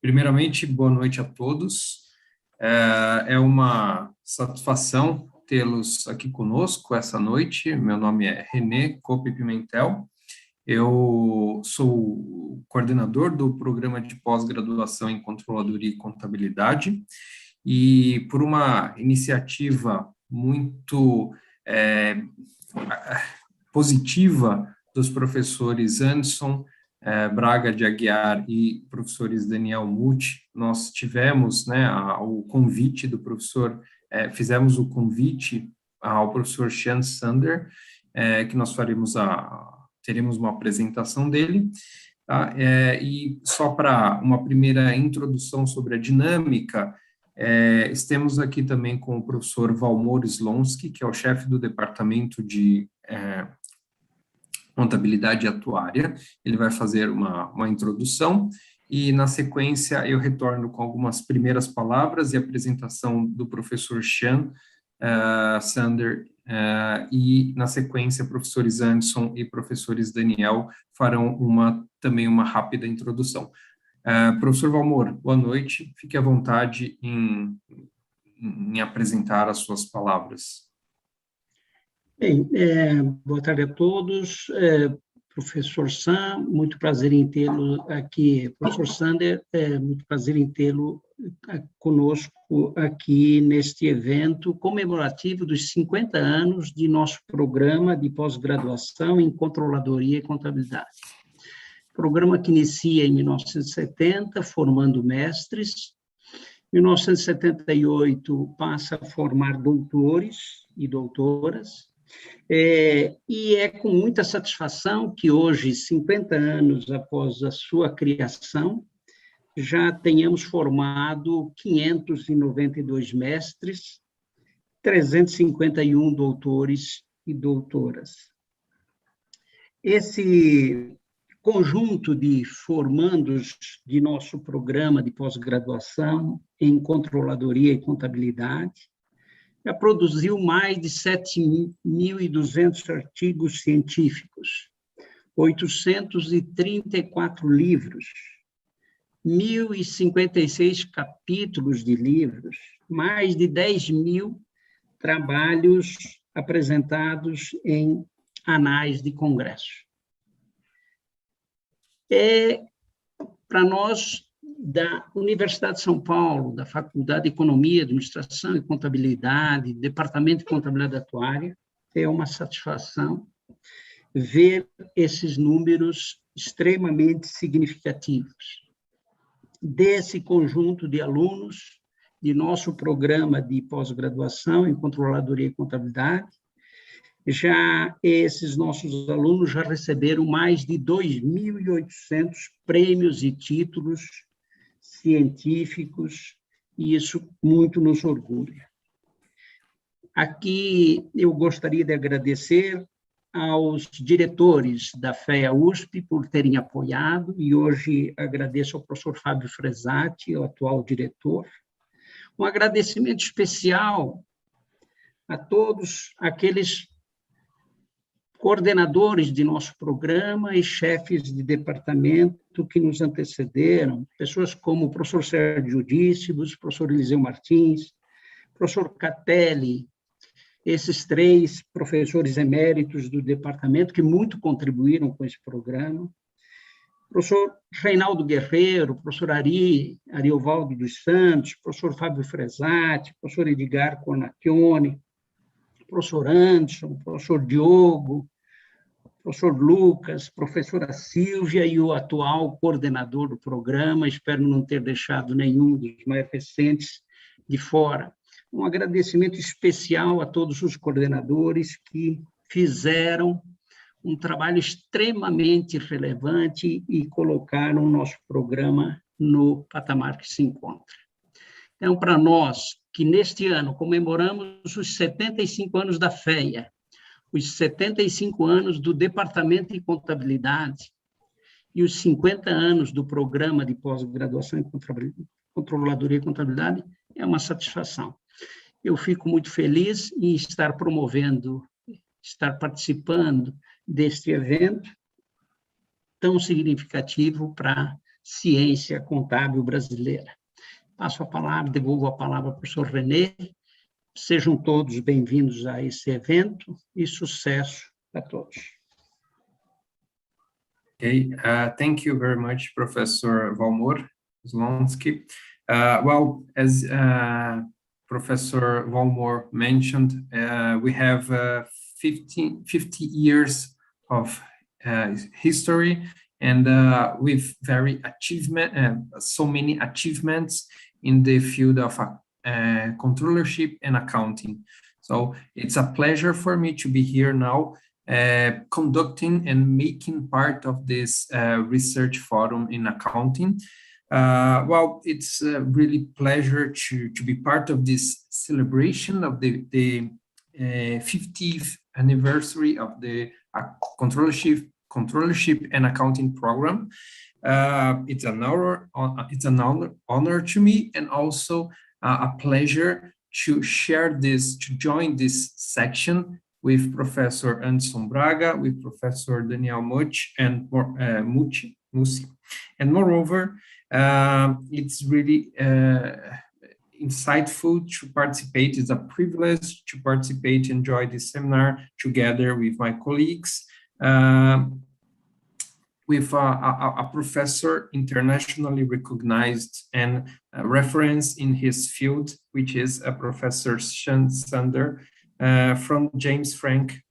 Primeiramente, boa noite a todos. É uma satisfação tê-los aqui conosco essa noite. Meu nome é René Cope Pimentel. Eu sou o coordenador do programa de pós-graduação em Controladoria e Contabilidade e por uma iniciativa muito positiva dos professores Anderson Braga de Aguiar e professores Daniel Muti, nós tivemos o convite do professor, fizemos o convite ao professor Sean Sander, que nós teremos uma apresentação dele, tá? E só para uma primeira introdução sobre a dinâmica, estamos aqui também com o professor Valmor Slonsky, que é o chefe do departamento de contabilidade atuária. Ele vai fazer uma introdução e, na sequência, eu retorno com algumas primeiras palavras e apresentação do professor Sean Sander, e, na sequência, professores Anderson e professores Daniel farão também uma rápida introdução. Professor Valmor, boa noite, fique à vontade em apresentar as suas palavras. Bem, boa tarde a todos. Professor Sam, muito prazer em tê-lo aqui. Professor Sander, muito prazer em tê-lo conosco aqui neste evento comemorativo dos 50 anos de nosso programa de pós-graduação em Controladoria e Contabilidade. Programa que inicia em 1970, formando mestres. Em 1978, passa a formar doutores e doutoras. E é com muita satisfação que hoje, 50 anos após a sua criação, já tenhamos formado 592 mestres, 351 doutores e doutoras. Esse conjunto de formandos de nosso programa de pós-graduação em Controladoria e Contabilidade já produziu mais de 7.200 artigos científicos, 834 livros, 1.056 capítulos de livros, mais de 10.000 trabalhos apresentados em anais de congresso. Para nós, da Universidade de São Paulo, da Faculdade de Economia, Administração e Contabilidade, Departamento de Contabilidade Atuária, é uma satisfação ver esses números extremamente significativos. Desse conjunto de alunos de nosso programa de pós-graduação em Controladoria e Contabilidade, já esses nossos alunos já receberam mais de 2.800 prêmios e títulos científicos, e isso muito nos orgulha. Aqui eu gostaria de agradecer aos diretores da FEA USP por terem apoiado, e hoje agradeço ao professor Fábio Fresati, o atual diretor. Um agradecimento especial a todos aqueles coordenadores de nosso programa e chefes de departamento que nos antecederam, pessoas como o professor Sérgio Dícibus, o professor Eliseu Martins, o professor Catelli, esses três professores eméritos do departamento que muito contribuíram com esse programa, o professor Reinaldo Guerreiro, o professor Ariovaldo dos Santos, o professor Fábio Fresati, o professor Edgar Cornacchione, o professor Anderson, o professor Diogo, professor Lucas, professora Silvia e o atual coordenador do programa, espero não ter deixado nenhum dos mais recentes de fora. Um agradecimento especial a todos os coordenadores que fizeram um trabalho extremamente relevante e colocaram o nosso programa no patamar que se encontra. Então, para nós, que neste ano comemoramos os 75 anos da FEA, os 75 anos do Departamento de Contabilidade e os 50 anos do Programa de Pós-Graduação em Controladoria e Contabilidade, é uma satisfação. Eu fico muito feliz em estar participando deste evento tão significativo para ciência contábil brasileira. Passo a palavra, devolvo a palavra ao professor René. Sejam todos bem-vindos a esse evento e sucesso a todos. Okay, thank you very much, Professor Valmor Slonsky. Well, as Professor Valmor mentioned, we have 50 years of history, and with so many achievements in the field of controllership and accounting. So it's a pleasure for me to be here now, conducting and making part of this research forum in accounting. Well, it's a really pleasure to be part of this celebration of the 50th anniversary of the controllership and accounting program. It's an honor to me, and also a pleasure to join this section with Professor Anderson Braga, with Professor Daniel Mucci, and Mussi. And moreover, it's really insightful to participate. It's a privilege to participate, enjoy this seminar together with my colleagues, with a professor internationally recognized and reference in his field, which is a Professor Sean Sander, from James Frank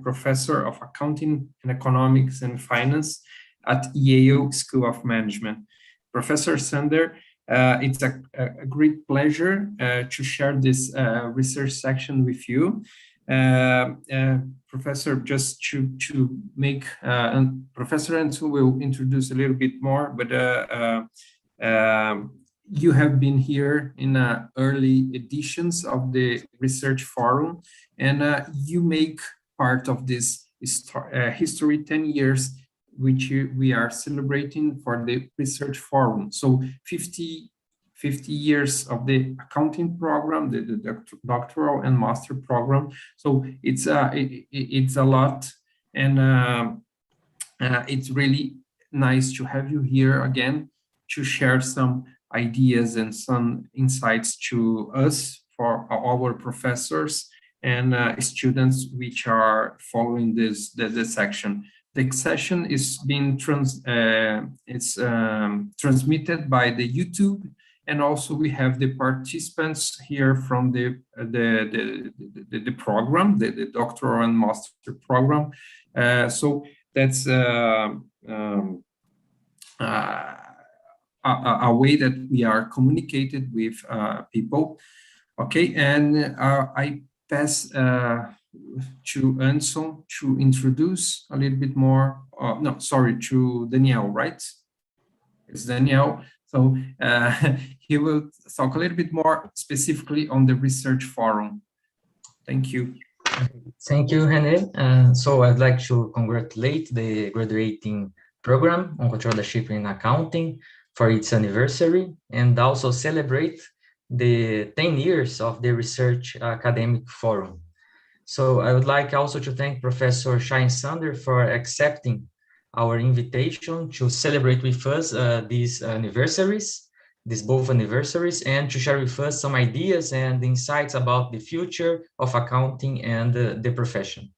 Professor of Accounting and Economics and Finance at Yale School of Management. Professor Sander, it's a great pleasure to share this research section with you. Professor, just to make, Professor Enzo will introduce a little bit more, but you have been here in early editions of the Research Forum, and you make part of this history 10 years, which we are celebrating for the Research Forum. So 50 years of the accounting program, the doctoral and master program. So it's a lot, and it's really nice to have you here again to share some ideas and some insights to us, for our professors and students which are following this section. The session is being transmitted by the YouTube, and also we have the participants here from the program, the doctoral and master program. So that's a way that we are communicated with people. Okay, and I pass to Anson to introduce a little bit more. To Daniel, right? It's Daniel. So he will talk a little bit more specifically on the Research Forum. Thank you. Thank you, René. So I'd like to congratulate the graduating program on controllership in accounting for its anniversary, and also celebrate the 10 years of the Research Academic Forum. So I would like also to thank Professor Sean Sander for accepting our invitation to celebrate with us these both anniversaries, and to share with us some ideas and insights about the future of accounting and the profession.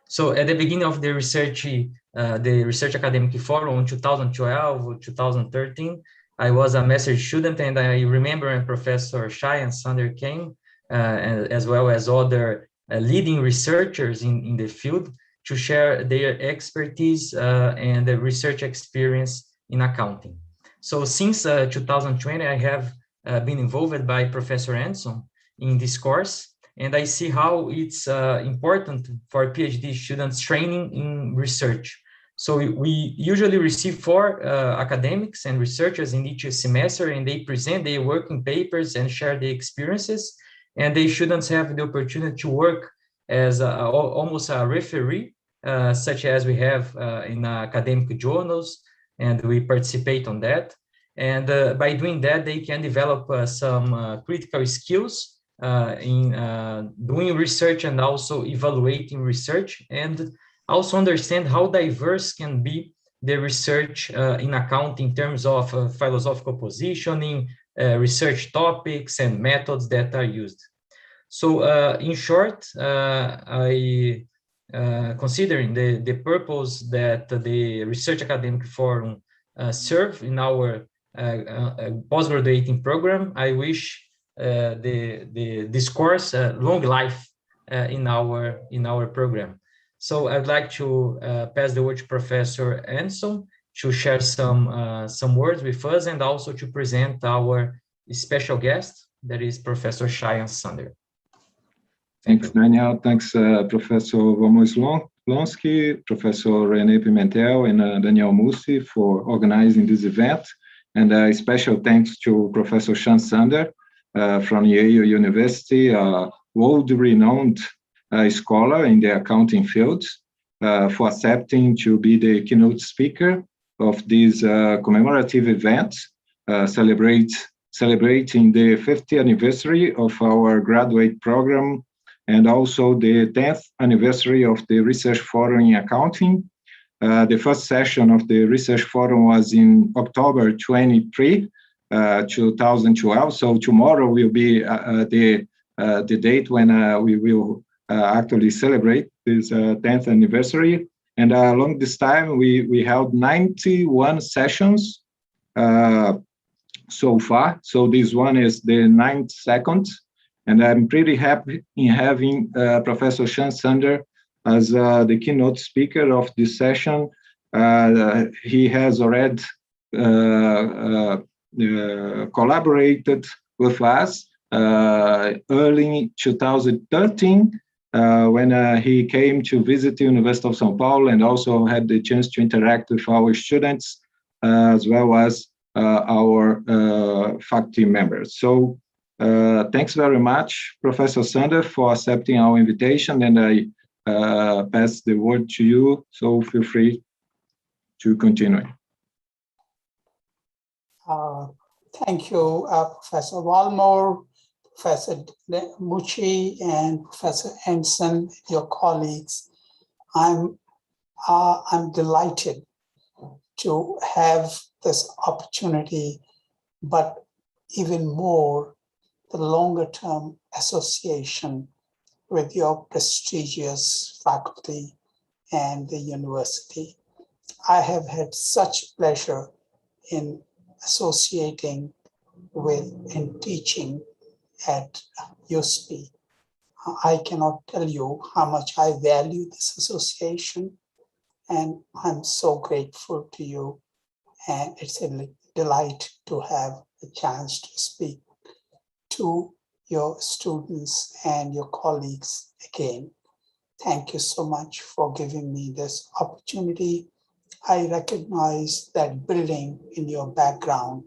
So at the beginning of the Research Academic Forum in 2012 or 2013, I was a master's student, and I remember when Professor Sean Sander came, as well as other leading researchers in the field, to share their expertise and the research experience in accounting. So since 2020, I have been involved by Professor Anderson in this course, and I see how it's important for PhD students training in research. So we usually receive 4 academics and researchers in each semester, and they present their working papers and share their experiences, and the students have the opportunity to work as almost a referee, such as we have in academic journals, and we participate on that. And by doing that, they can develop some critical skills in doing research and also evaluating research, and also understand how diverse can be the research in accounting in terms of philosophical positioning, research topics, and methods that are used. So in short, considering the purpose that the Research Academic Forum serve in our postgraduating program, I wish this course long life in our program. So I'd like to pass the word to Professor Anderson to share some words with us, and also to present our special guest, that is Professor Cheyenne Sander. Thanks, Daniel. Thanks, Professor Womoslonsky, Professor René Pimentel, and Daniel Mussi for organizing this event. And a special thanks to Professor Cheyenne Sander from Yale University, a world-renowned scholar in the accounting field, for accepting to be the keynote speaker of this commemorative event, celebrating the 50th anniversary of our graduate program, and also the 10th anniversary of the Research Forum in Accounting. The first session of the Research Forum was in October 23, 2012. So tomorrow will be the date when we will actually celebrate this 10th anniversary. And along this time, we held 91 sessions so far. So this one is the 92nd. And I'm pretty happy in having Professor Cheyenne Sander as the keynote speaker of this session. He has already collaborated with us early 2013 when he came to visit the University of São Paulo, and also had the chance to interact with our students as well as our faculty members. So thanks very much, Professor Sander, for accepting our invitation, and I pass the word to you, so feel free to continue. Thank you, Professor Walmore, Professor Mucci, and Professor Anderson, your colleagues. I'm delighted to have this opportunity, but even more, the longer-term association with your prestigious faculty and the university. I have had such pleasure in associating with and teaching at USP. I cannot tell you how much I value this association, and I'm so grateful to you. And it's a delight to have a chance to speak to your students and your colleagues again. Thank you so much for giving me this opportunity. I recognize that building in your background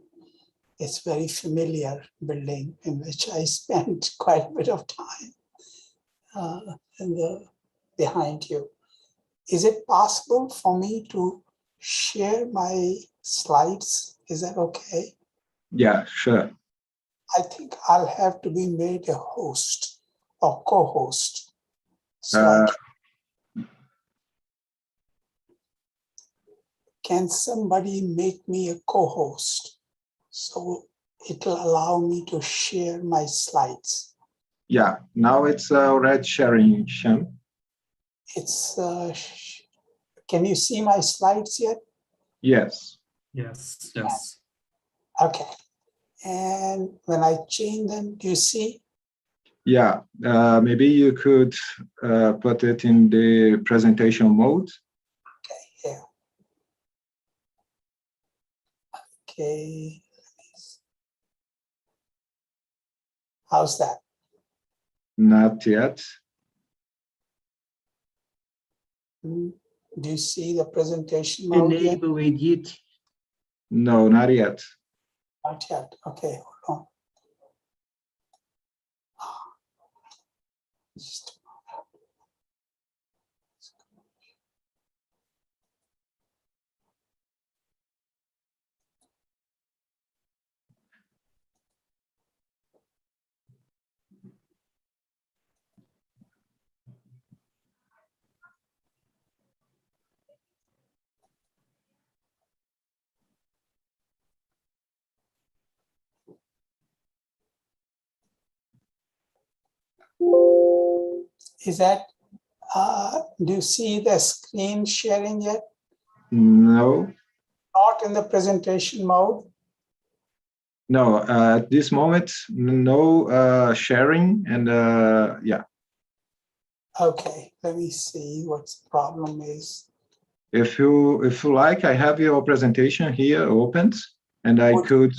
is very familiar building in which I spent quite a bit of time behind you. Is it possible for me to share my slides? Is that okay? Yeah, sure. I think I'll have to be made a host or co-host. So can somebody make me a co-host so it'll allow me to share my slides? Yeah, now it's already sharing, Shem. It's, can you see my slides yet? Yes. Yes, yes. Okay. And when I change them, do you see? Yeah, maybe you could put it in the presentation mode. Okay, yeah. Okay. How's that? Not yet. Do you see the presentation mode yet? Enable edit. No, not yet. Not yet. Okay, hold on. Just Is that, do you see the screen sharing yet? No, Not in the presentation mode? no, at this moment, no sharing, and yeah. Okay, let me see what the problem is. If you like, I have your presentation here opened, and I could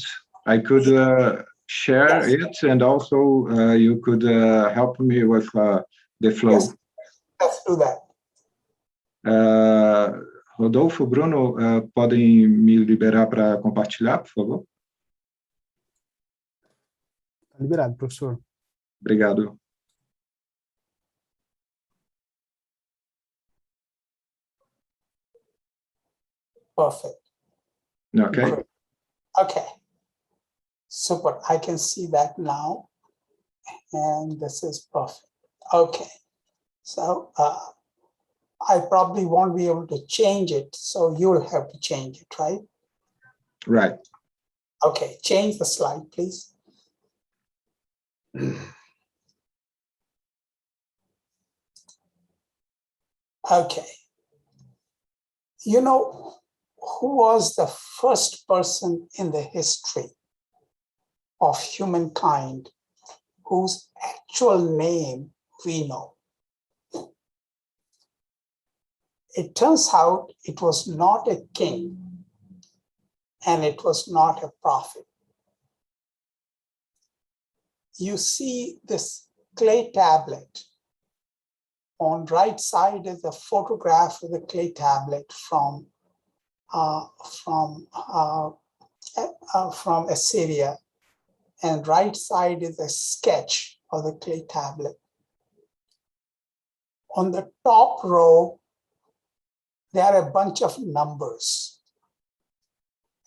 share it, and also you could help me with the flow. Yes, let's do that. Rodolfo, Bruno, podem me liberar para compartilhar, por favor? Tá liberado, professor. Obrigado. Perfect. Okay. Great. Okay. Super. I can see that now. And this is perfect. Okay. So I probably won't be able to change it. So you'll have to change it, right? Right. Okay. Change the slide, please. Okay. You know, who was the first person in the history of humankind whose actual name we know? It turns out it was not a king and it was not a prophet. You see this clay tablet. On right side is a photograph of the clay tablet from Assyria, and right side is a sketch of the clay tablet. On the top row, there are a bunch of numbers,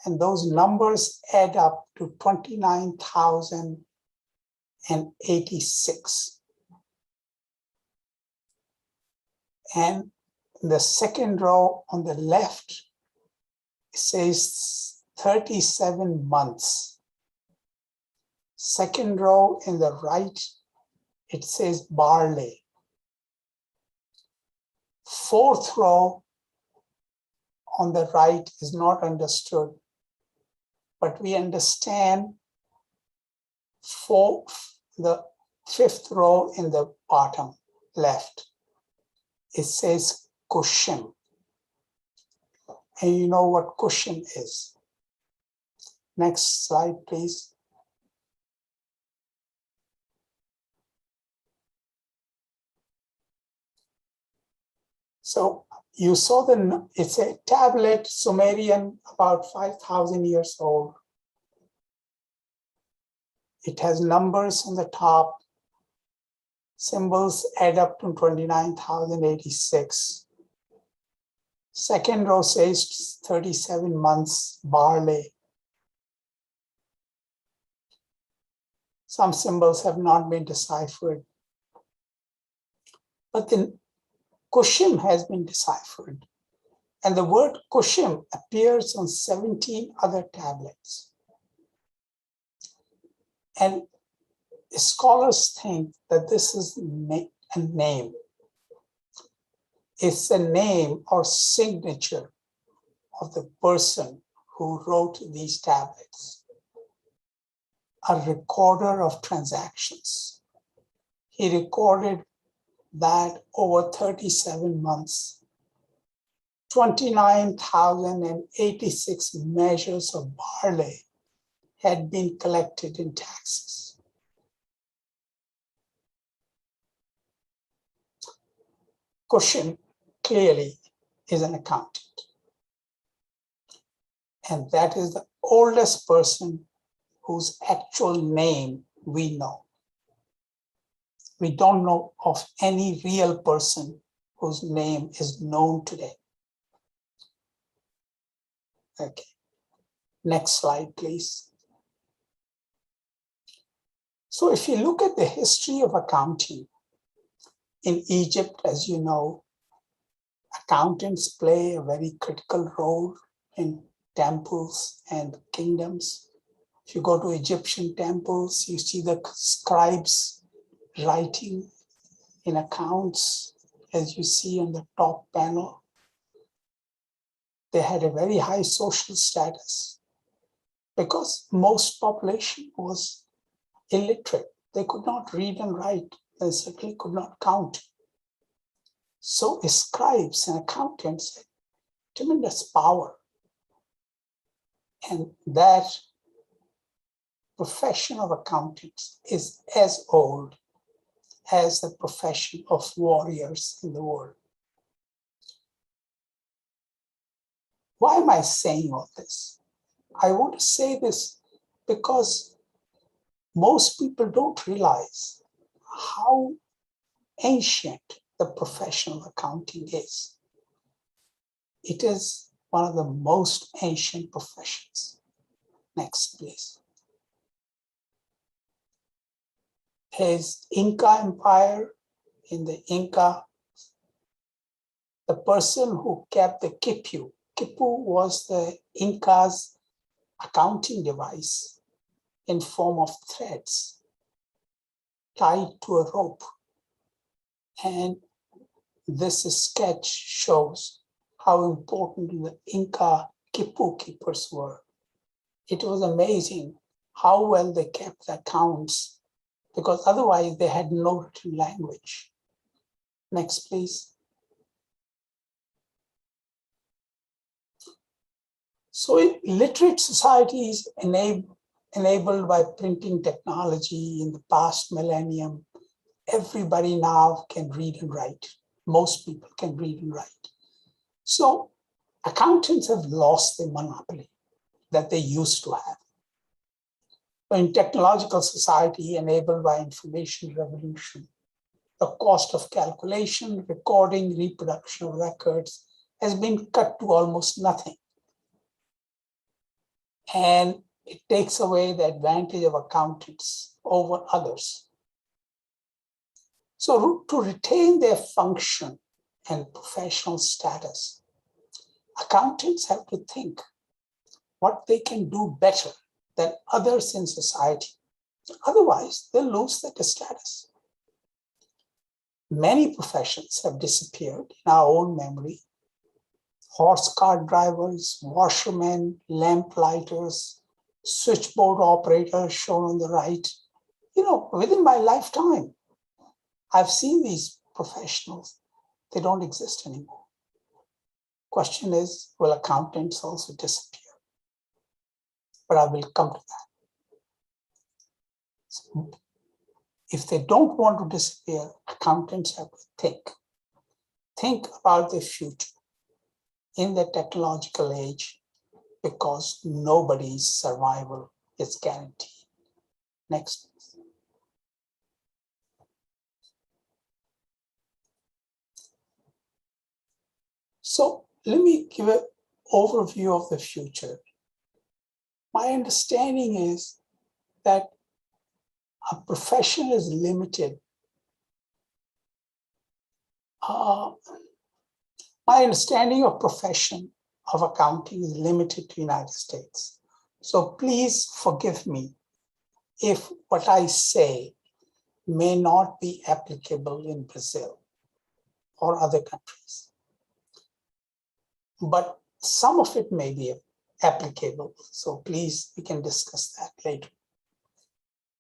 and those numbers add up to 29,086. And the second row on the left, it says 37 months. Second row in the right, it says barley. Fourth row on the right is not understood, but we understand the fifth row in the bottom left. It says cushion. And you know what cushion is. Next slide, please. So you saw it's a tablet, Sumerian, about 5,000 years old. It has numbers on the top. Symbols add up to 29,086. Second row says 37 months barley. Some symbols have not been deciphered. But the Kushim has been deciphered. And the word Kushim appears on 17 other tablets. And scholars think that this is a name. It's a name or signature of the person who wrote these tablets, a recorder of transactions. He recorded that over 37 months, 29,086 measures of barley had been collected in taxes. Cushion clearly is an accountant. And that is the oldest person whose actual name we know. We don't know of any real person whose name is known today. Okay, next slide, please. So if you look at the history of accounting, in Egypt, as you know, accountants play a very critical role in temples and kingdoms. If you go to Egyptian temples, you see the scribes writing in accounts, as you see on the top panel. They had a very high social status because most population was illiterate. They could not read and write. They certainly could not count. So scribes and accountants had tremendous power. And that profession of accountants is as old as the profession of warriors in the world. Why am I saying all this? I want to say this because most people don't realize how ancient the profession of accounting is. It is one of the most ancient professions. Next, please. His Inca Empire, in the Inca, the person who kept the quipu. Quipu was the Inca's accounting device in form of threads tied to a rope. And this sketch shows how important the Inca quipu keepers were. It was amazing how well they kept the accounts, because otherwise they had no written language. Next, please. So literate societies enabled by printing technology in the past millennium, everybody now can read and write. Most people can read and write. So accountants have lost the monopoly that they used to have. In technological society enabled by information revolution, the cost of calculation, recording, reproduction of records has been cut to almost nothing. And it takes away the advantage of accountants over others. So to retain their function and professional status, accountants have to think what they can do better than others in society. Otherwise, they'll lose their status. Many professions have disappeared in our own memory. Horse cart drivers, washermen, lamp-lighters, switchboard operators shown on the right. You know, within my lifetime, I've seen these professionals. They don't exist anymore. Question is, will accountants also disappear? But I will come to that. So if they don't want to disappear, accountants have to think. Think about the future in the technological age, because nobody's survival is guaranteed. Next, please. So let me give an overview of the future. My understanding is that a profession is limited. My understanding of profession of accounting is limited to United States. So please forgive me if what I say may not be applicable in Brazil or other countries. But some of it may be applicable. So please, we can discuss that later.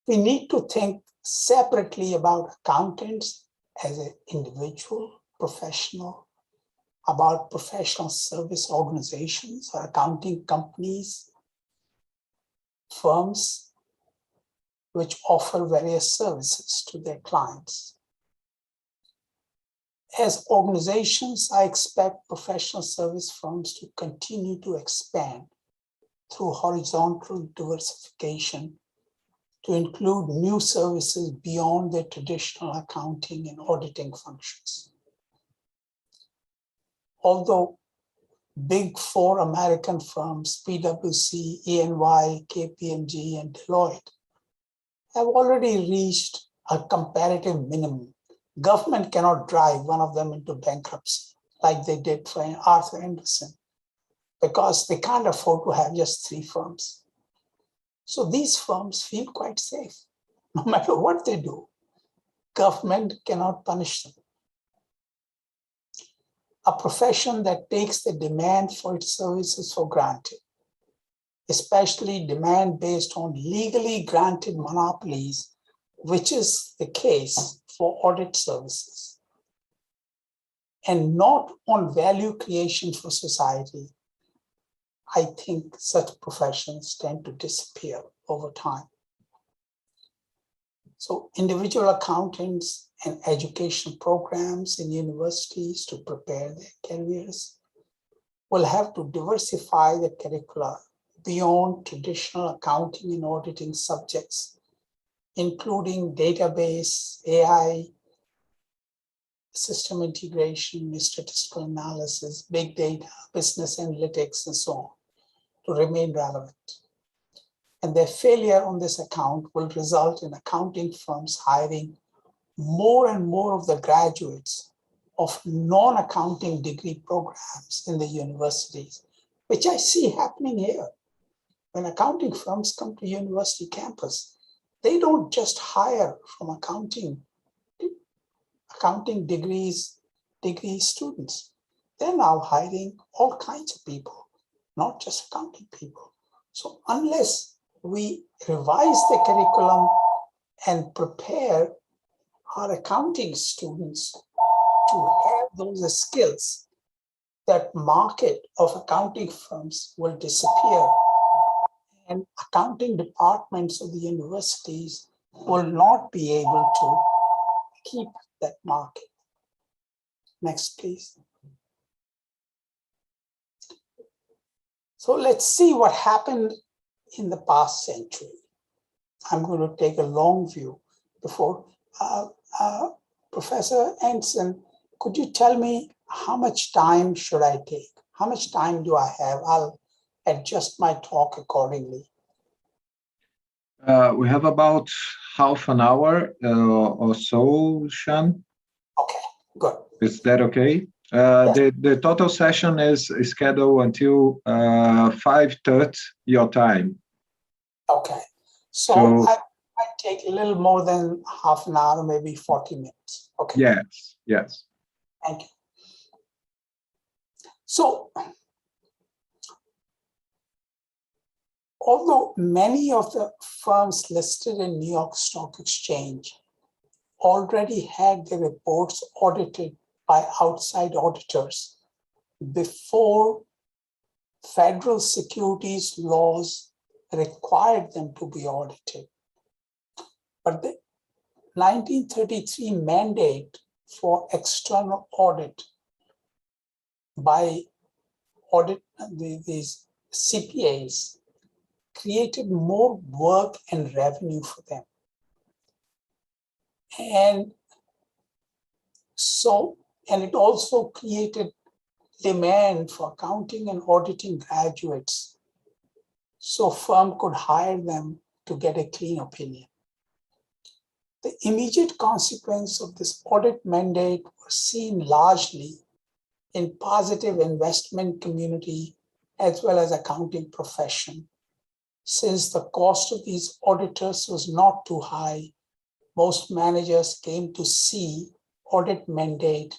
We need to think separately about accountants as an individual, professional, about professional service organizations or accounting companies, firms which offer various services to their clients. As organizations, I expect professional service firms to continue to expand through horizontal diversification to include new services beyond their traditional accounting and auditing functions. Although big four American firms, PwC, EY, KPMG, and Deloitte, have already reached a comparative minimum. Government cannot drive one of them into bankruptcy like they did for Arthur Andersen, because they can't afford to have just 3 firms. So these firms feel quite safe, no matter what they do. government cannot punish them. A profession that takes the demand for its services for granted, especially demand based on legally granted monopolies, which is the case for audit services, and not on value creation for society, I think such professions tend to disappear over time. So individual accountants and education programs in universities to prepare their careers will have to diversify the curricula beyond traditional accounting and auditing subjects, including database, AI, system integration, statistical analysis, big data, business analytics, and so on, to remain relevant. And their failure on this account will result in accounting firms hiring more and more of the graduates of non-accounting degree programs in the universities, which I see happening here. When accounting firms come to university campus, they don't just hire from accounting degree students. They're now hiring all kinds of people, not just accounting people. So unless we revise the curriculum and prepare our accounting students to have those skills, that market of accounting firms will disappear, and accounting departments of the universities will not be able to keep that market. Next, please. So let's see what happened in the past century. I'm going to take a long view before. Professor Anson, could you tell me how much time should I take? How much time do I have? I'll adjust my talk accordingly. We have about half an hour or so, Sean. Okay, good. Is that okay? Yes. The total session is scheduled until 5:30 your time. Okay, so I take a little more than half an hour, maybe 40 minutes. Okay. Yes. Thank you. So, although many of the firms listed in New York Stock Exchange already had their reports audited by outside auditors before federal securities laws required them to be audited, but the 1933 mandate for external audit by these CPAs created more work and revenue for them. And it also created demand for accounting and auditing graduates, so firm could hire them to get a clean opinion. The immediate consequence of this audit mandate was seen largely in positive investment community as well as accounting profession. Since the cost of these auditors was not too high, most managers came to see audit mandate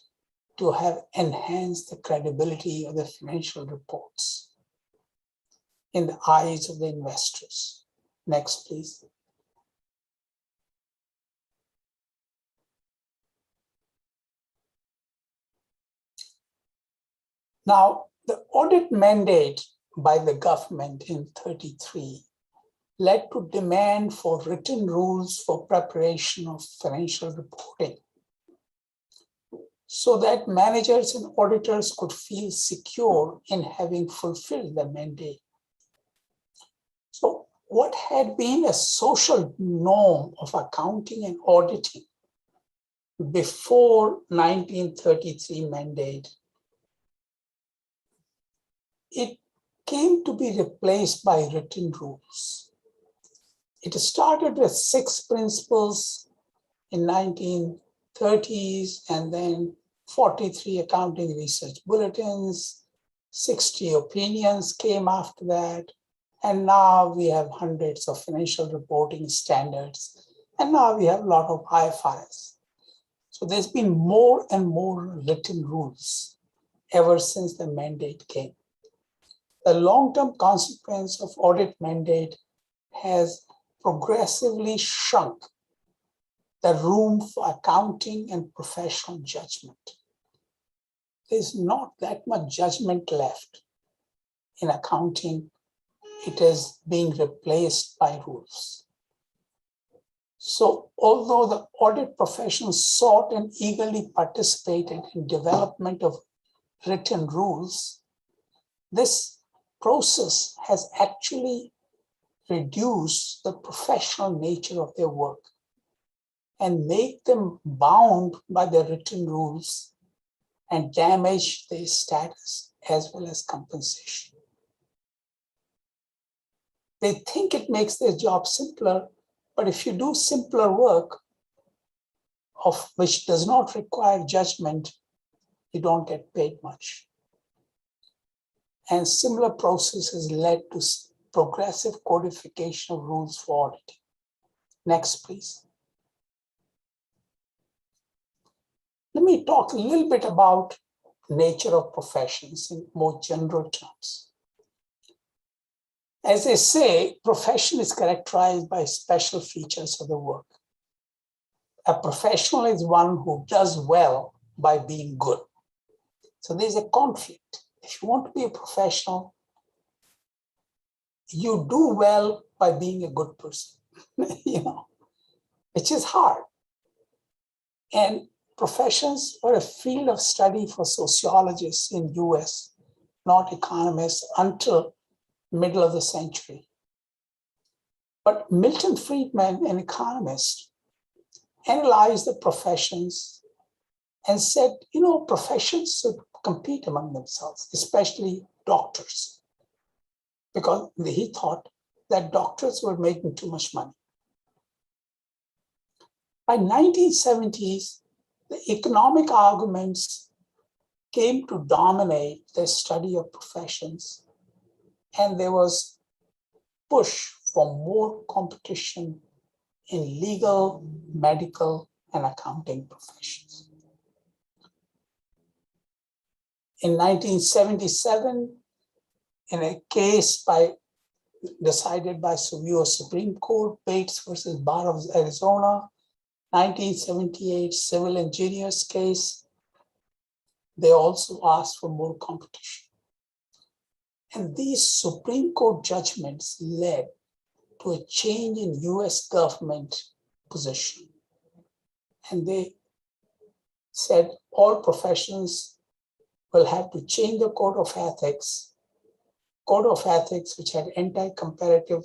to have enhanced the credibility of the financial reports in the eyes of the investors. Next, please. Now, the audit mandate by the government in 1933 led to demand for written rules for preparation of financial reporting, so that managers and auditors could feel secure in having fulfilled the mandate. So what had been a social norm of accounting and auditing before 1933 mandate, it came to be replaced by written rules. It started with 6 principles in 1930s, and then 43 accounting research bulletins, 60 opinions came after that, and now we have hundreds of financial reporting standards, and now we have a lot of IFRS. So there's been more and more written rules ever since the mandate came. The long-term consequence of audit mandate has progressively shrunk the room for accounting and professional judgment. There's not that much judgment left in accounting. It is being replaced by rules. So although the audit profession sought and eagerly participated in development of written rules, this process has actually reduced the professional nature of their work and make them bound by the written rules and damage their status as well as compensation. They think it makes their job simpler, but if you do simpler work of which does not require judgment, you don't get paid much. And similar process has led to progressive codification of rules for auditing. Next, please. Let me talk a little bit about nature of professions in more general terms. As they say, profession is characterized by special features of the work. A professional is one who does well by being good. So there's a conflict. If you want to be a professional, you do well by being a good person, which is hard. And professions were a field of study for sociologists in US, not economists, until middle of the century. But Milton Friedman, an economist, analyzed the professions and said, professions should compete among themselves, especially doctors, because he thought that doctors were making too much money. By 1970s, the economic arguments came to dominate the study of professions, and there was push for more competition in legal, medical, and accounting professions. In 1977, in a case decided by US Supreme Court, Bates versus Bar of Arizona, 1978 civil engineers case, they also asked for more competition. And these Supreme Court judgments led to a change in US government position. And they said all professions will have to change the code of ethics, which had anti-comparative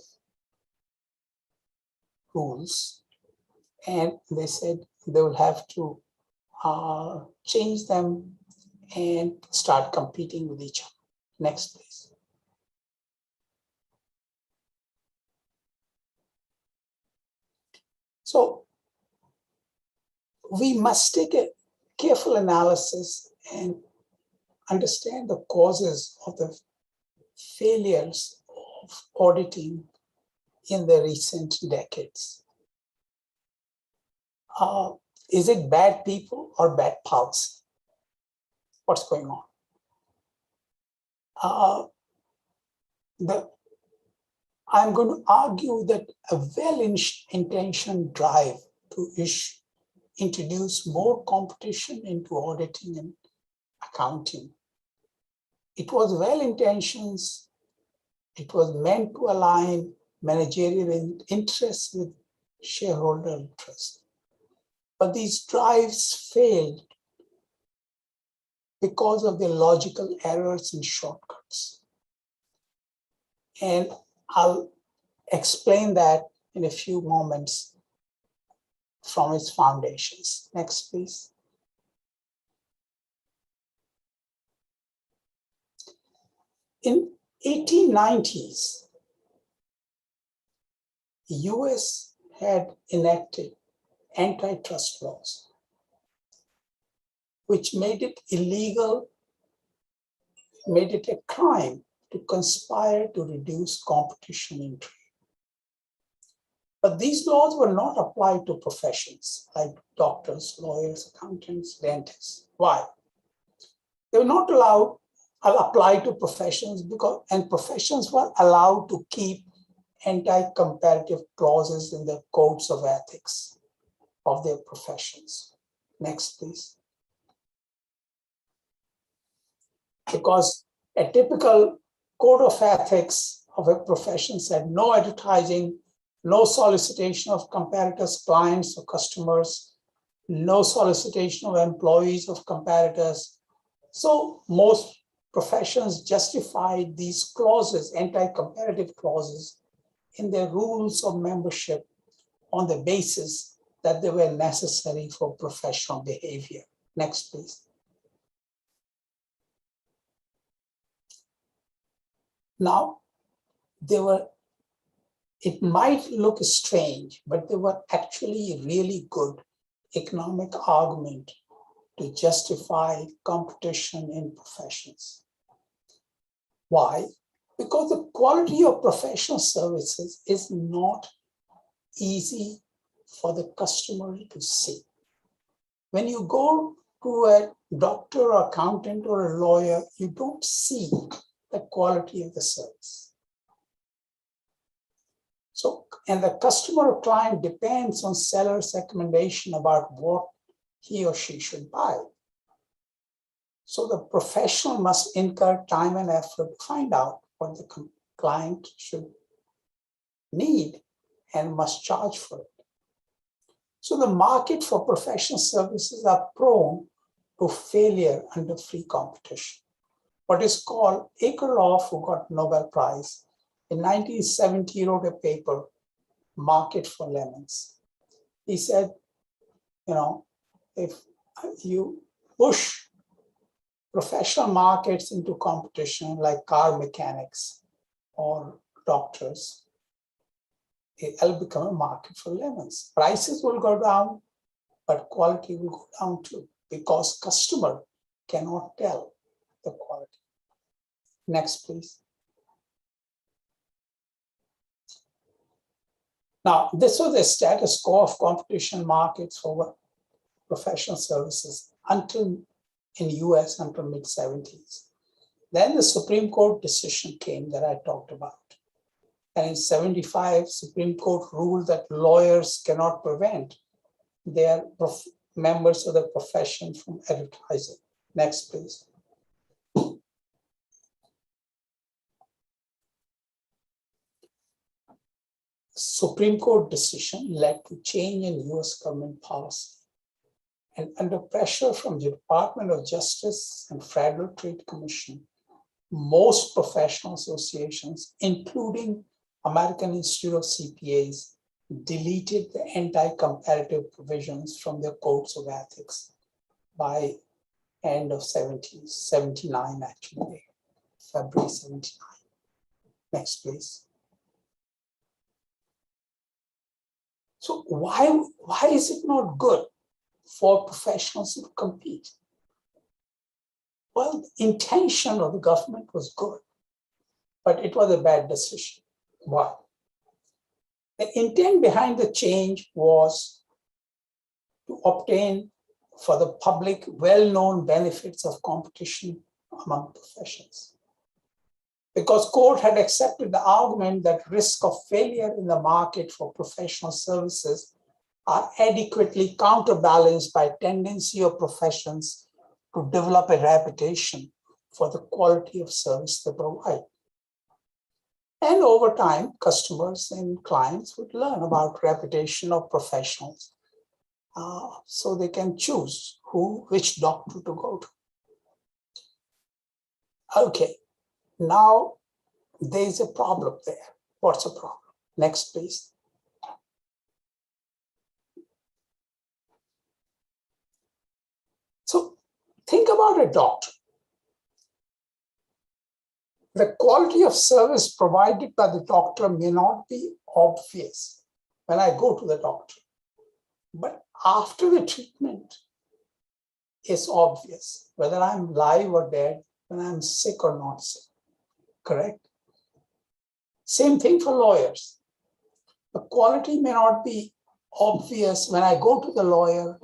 rules. And they said they will have to change them and start competing with each other. Next, please. So we must take a careful analysis and understand the causes of the failures of auditing in the recent decades. Is it bad people or bad policy? What's going on? I'm going to argue that a well-intentioned drive to introduce more competition into auditing and accounting. It was well-intentioned. It was meant to align managerial interests with shareholder interests. But these drives failed because of their logical errors and shortcuts. And I'll explain that in a few moments from its foundations. Next, please. In 1890s, the US had enacted antitrust laws, which made it illegal, made it a crime to conspire to reduce competition in trade. But these laws were not applied to professions like doctors, lawyers, accountants, dentists. Why? They were not applied to professions and professions were allowed to keep anti-competitive clauses in the codes of ethics of their professions. Next, please. Because a typical code of ethics of a profession said no advertising, no solicitation of competitors' clients or customers, no solicitation of employees of competitors. So most professions justified these clauses, anti-competitive clauses, in their rules of membership on the basis that they were necessary for professional behavior. Next, please. Now, it might look strange, but they were actually really good economic argument to justify competition in professions. Why? Because the quality of professional services is not easy for the customer to see. When you go to a doctor or accountant or a lawyer, you don't see the quality of the service. So, and the customer or client depends on seller's recommendation about what he or she should buy. So the professional must incur time and effort to find out what the client should need and must charge for it. So the market for professional services are prone to failure under free competition. What is called Akerlof, who got Nobel Prize, in 1970 wrote a paper, Market for Lemons. He said, if you push professional markets into competition like car mechanics or doctors, it'll become a market for lemons. Prices will go down, but quality will go down too, because customer cannot tell the quality. Next, please. Now, this was the status quo of competition markets for professional services in US until mid-70s. Then the Supreme Court decision came that I talked about. And in 75, Supreme Court ruled that lawyers cannot prevent their members of the profession from advertising. Next, please. Supreme Court decision led to change in US government policy. And under pressure from the Department of Justice and Federal Trade Commission, most professional associations, including American Institute of CPAs, deleted the anti-competitive provisions from their codes of ethics by end of 70s, 79 actually, February 79. Next, please. So why is it not good for professionals to compete? Well, the intention of the government was good, but it was a bad decision. Why? The intent behind the change was to obtain for the public well-known benefits of competition among professions. Because court had accepted the argument that risk of failure in the market for professional services are adequately counterbalanced by tendency of professions to develop a reputation for the quality of service they provide. And over time, customers and clients would learn about reputation of professionals so they can choose which doctor to go to. Okay, now there's a problem there. What's the problem? Next, please. So think about a doctor. The quality of service provided by the doctor may not be obvious when I go to the doctor, but after the treatment, it's obvious whether I'm live or dead, when I'm sick or not sick, correct? Same thing for lawyers. The quality may not be obvious when I go to the lawyer,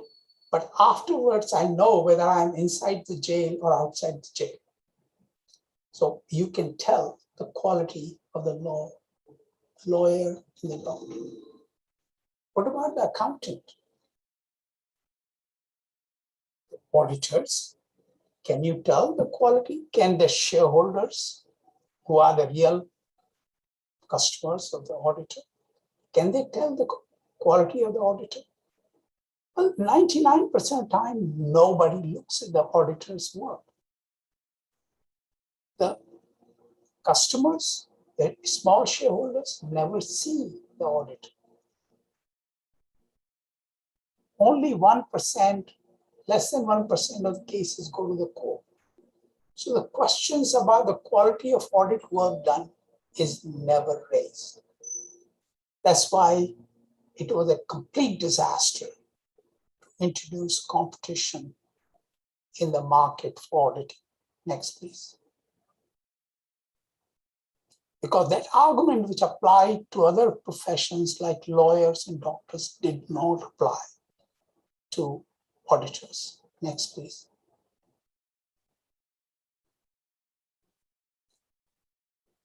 but afterwards I know whether I'm inside the jail or outside the jail. So you can tell the quality of the lawyer in the law. What about the accountant? The auditors, can you tell the quality? Can the shareholders, who are the real customers of the auditor, can they tell the quality of the auditor? Well, 99% of the time, nobody looks at the auditor's work. The customers, the small shareholders, never see the auditor. Only 1%, less than 1% of the cases go to the court. So the questions about the quality of audit work done is never raised. That's why it was a complete disaster to introduce competition in the market for auditing. Next, please. Because that argument which applied to other professions like lawyers and doctors did not apply to auditors. Next, please.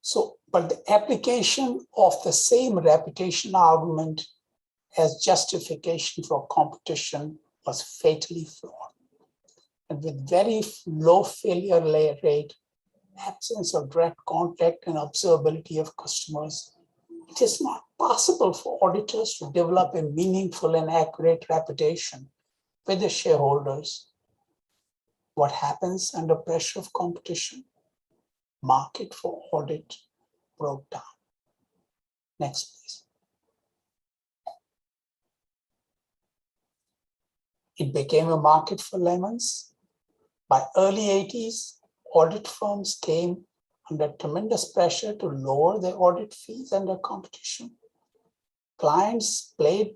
So, but the application of the same reputation argument as justification for competition was fatally flawed. And with very low failure rate, absence of direct contact and observability of customers, it is not possible for auditors to develop a meaningful and accurate reputation with the shareholders. What happens under pressure of competition? Market for audit broke down. Next, please. It became a market for lemons. By early 80s, audit firms came under tremendous pressure to lower their audit fees under competition. Clients played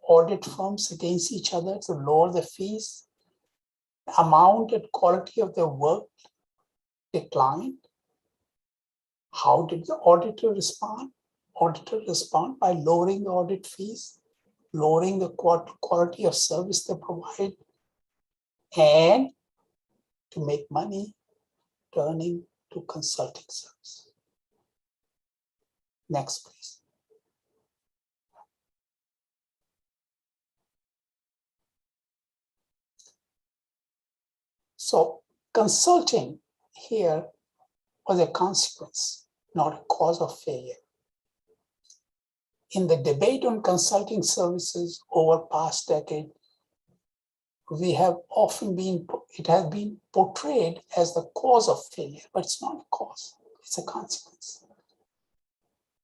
audit firms against each other to lower the fees. The amount and quality of their work declined. How did the auditor respond? Auditor respond by lowering the audit fees, lowering the quality of service they provide, and to make money, turning to consulting service. Next, please. So consulting here was a consequence, not a cause of failure. In the debate on consulting services over past decade, it has been portrayed as the cause of failure, but it's not a cause, it's a consequence.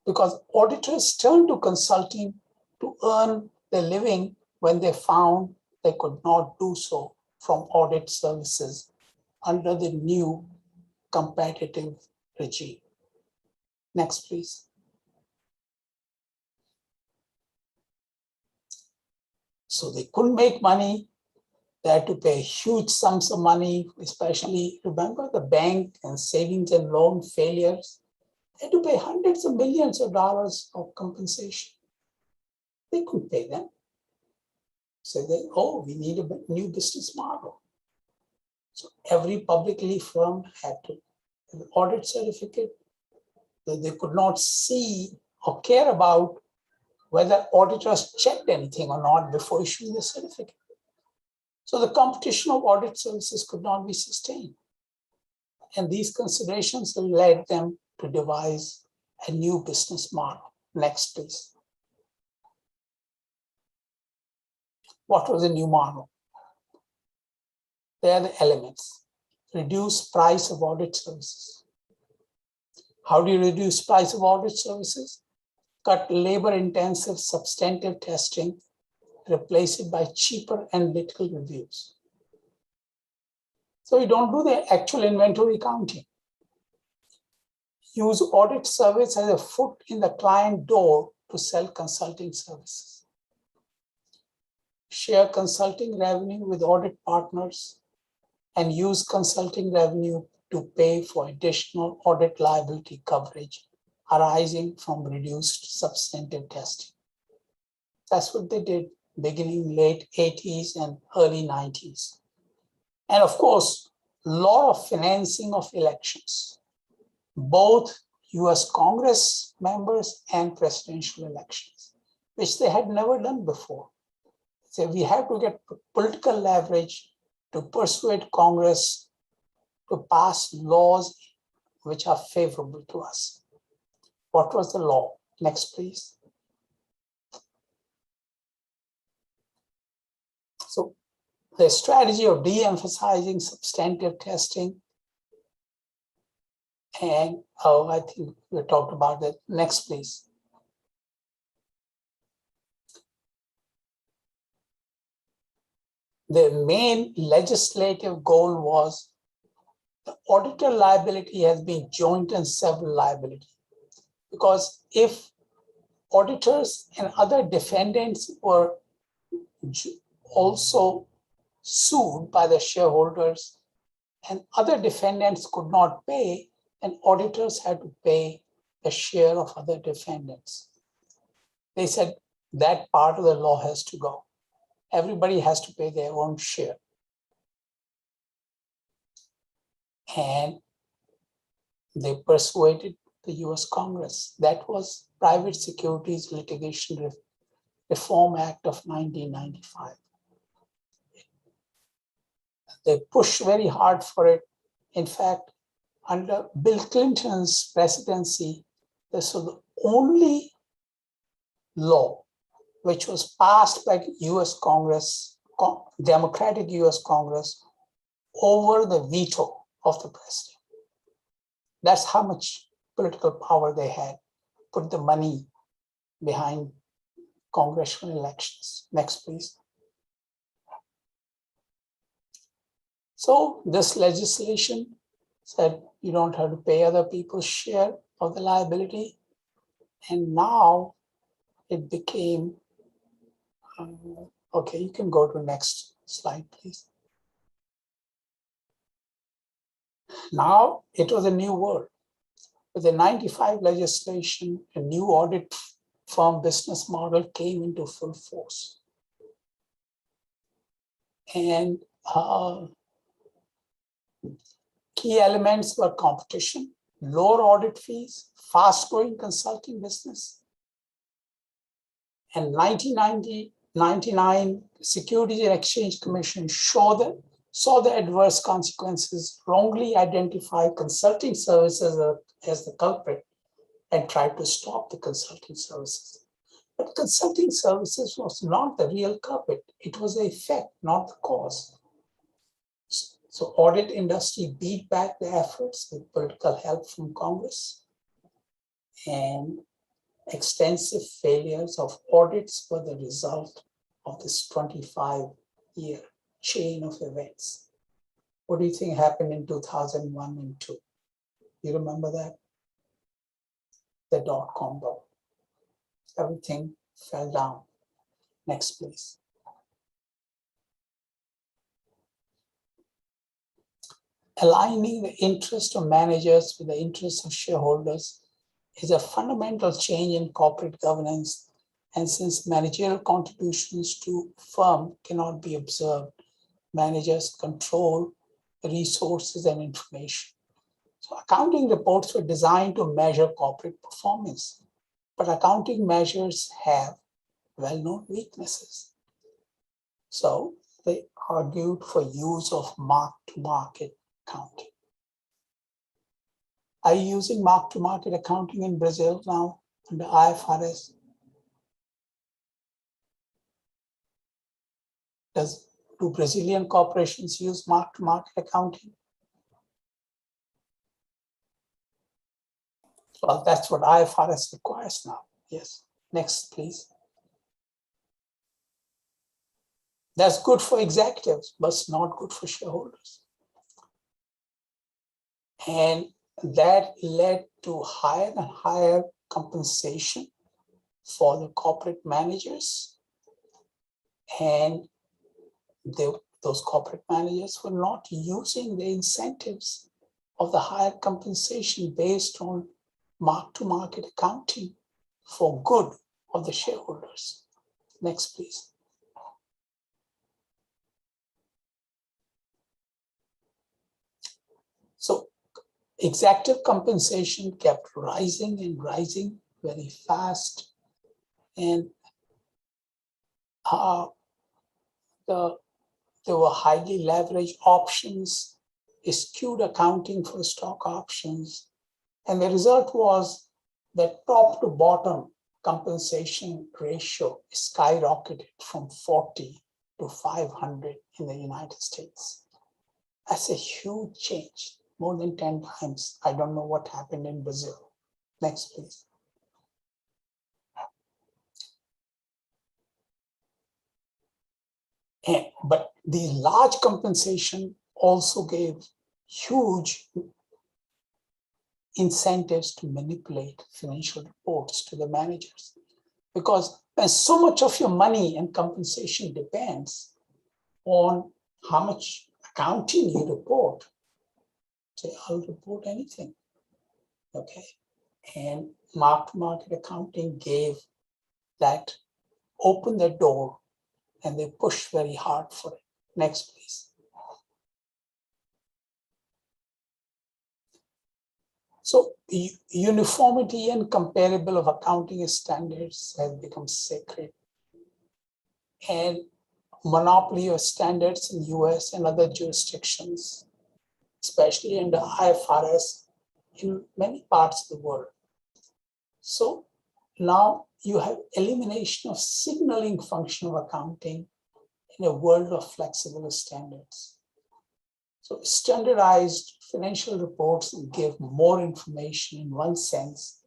Because auditors turned to consulting to earn their living when they found they could not do so from audit services under the new competitive regime. Next, please. So they couldn't make money. They had to pay huge sums of money, especially, remember the bank and savings and loan failures. They had to pay hundreds of millions of dollars of compensation. They couldn't pay them. So we need a new business model. So every publicly firm had to have an audit certificate. They could not see or care about whether auditors checked anything or not before issuing the certificate. So the competition of audit services could not be sustained. And these considerations led them to devise a new business model. Next, please. What was the new model? There are the elements. Reduce price of audit services. How do you reduce price of audit services? Cut labor-intensive substantive testing, replace it by cheaper analytical reviews. So you don't do the actual inventory counting. Use audit service as a foot in the client door to sell consulting services. Share consulting revenue with audit partners and use consulting revenue to pay for additional audit liability coverage arising from reduced substantive testing. That's what they did beginning late 80s and early 90s. And of course, a lot of financing of elections, both US Congress members and presidential elections, which they had never done before. So we have to get political leverage to persuade Congress to pass laws which are favorable to us. What was the law? Next, please. So the strategy of de-emphasizing substantive testing, and I think we talked about that. Next, please. The main legislative goal was the auditor liability has been joint and several liability. Because if auditors and other defendants were also sued by the shareholders and other defendants could not pay, and auditors had to pay the share of other defendants. They said that part of the law has to go. Everybody has to pay their own share. And they persuaded the US Congress. That was Private Securities Litigation Reform Act of 1995. They pushed very hard for it. In fact, under Bill Clinton's presidency, this was the only law which was passed by US Congress, Democratic US Congress, over the veto of the president. That's how much political power they had, put the money behind congressional elections. Next, please. So this legislation said you don't have to pay other people's share of the liability. And now it became, okay, you can go to next slide, please. Now it was a new world. With the 95 legislation, a new audit firm business model came into full force. And key elements were competition, lower audit fees, fast-growing consulting business. And 1999 Securities and Exchange Commission saw the adverse consequences, wrongly identified consulting services as the culprit, and tried to stop the consulting services. But consulting services was not the real culprit. It was the effect, not the cause. So audit industry beat back the efforts with political help from Congress, and extensive failures of audits were the result of this 25-year chain of events. What do you think happened in 2001 and 2? You remember that? The dot-com bubble. Everything fell down. Next, please. Aligning the interest of managers with the interests of shareholders is a fundamental change in corporate governance. And since managerial contributions to firm cannot be observed, managers control the resources and information. So accounting reports were designed to measure corporate performance, but accounting measures have well-known weaknesses. So they argued for use of mark-to-market accounting. Are you using mark-to-market accounting in Brazil now under IFRS? Do Brazilian corporations use mark-to-market accounting? Well, that's what IFRS requires now. Yes. Next, please. That's good for executives, but it's not good for shareholders. And that led to higher and higher compensation for the corporate managers. And those corporate managers were not using the incentives of the higher compensation based on mark-to-market accounting for good of the shareholders. Next, please. So executive compensation kept rising and rising very fast, and there were highly leveraged options, skewed accounting for stock options, and the result was that top to bottom compensation ratio skyrocketed from 40 to 500 in the United States. That's a huge change, more than 10 times. I don't know what happened in Brazil. Next, please. But the large compensation also gave huge incentives to manipulate financial reports to the managers. Because when so much of your money and compensation depends on how much accounting you report, say, I'll report anything, okay? And mark-to-market accounting gave that, opened the door, and they pushed very hard for it. Next, please. So uniformity and comparable of accounting standards have become sacred. And monopoly of standards in US and other jurisdictions, especially under IFRS in many parts of the world. So now you have elimination of signaling function of accounting in a world of flexible standards. So standardized financial reports give more information in one sense,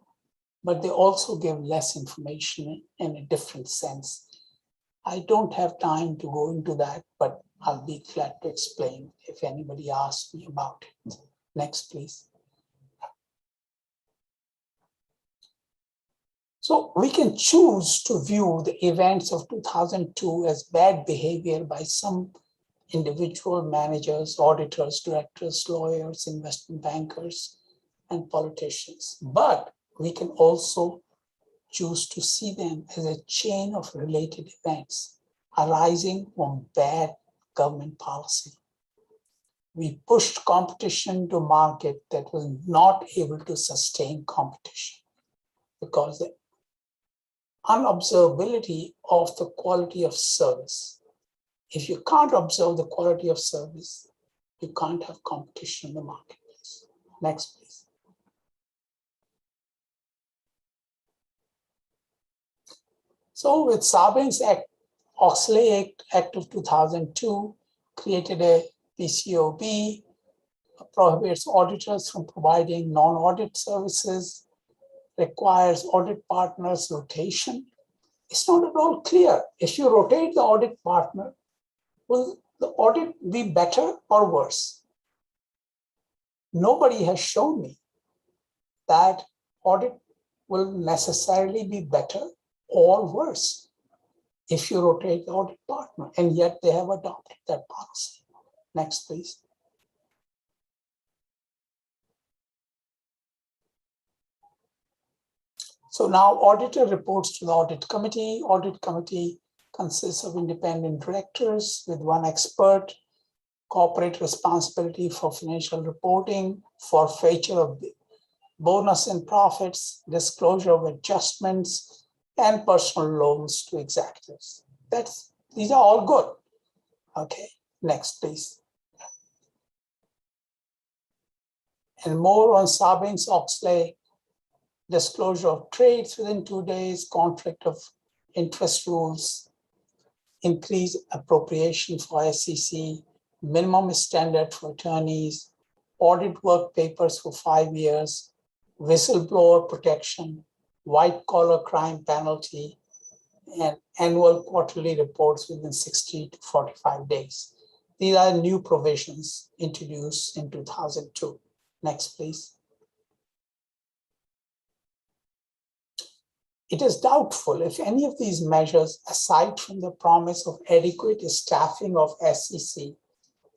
but they also give less information in a different sense. I don't have time to go into that, but I'll be glad to explain if anybody asks me about it. Next, please. So we can choose to view the events of 2002 as bad behavior by some individual managers, auditors, directors, lawyers, investment bankers, and politicians. But we can also choose to see them as a chain of related events arising from bad government policy. We pushed competition to market that was not able to sustain competition because the unobservability of the quality of service. If you can't observe the quality of service, you can't have competition in the marketplace. Next, please. So with Sarbanes-Oxley Act of 2002 created a PCOB, prohibits auditors from providing non-audit services, requires audit partners rotation. It's not at all clear. If you rotate the audit partner, will the audit be better or worse? Nobody has shown me that audit will necessarily be better or worse if you rotate the audit partner, and yet they have adopted that policy. Next, please. So now auditor reports to the audit committee. Audit committee consists of independent directors with one expert, corporate responsibility for financial reporting, forfeiture of bonus and profits, disclosure of adjustments, and personal loans to executives. These are all good. Okay, next, please. And more on Sarbanes-Oxley, disclosure of trades within 2 days, conflict of interest rules, increased appropriation for SEC, minimum standard for attorneys, audit work papers for 5 years, whistleblower protection, white collar crime penalty, and annual quarterly reports within 60 to 45 days. These are new provisions introduced in 2002. Next, please. It is doubtful if any of these measures, aside from the promise of adequate staffing of SEC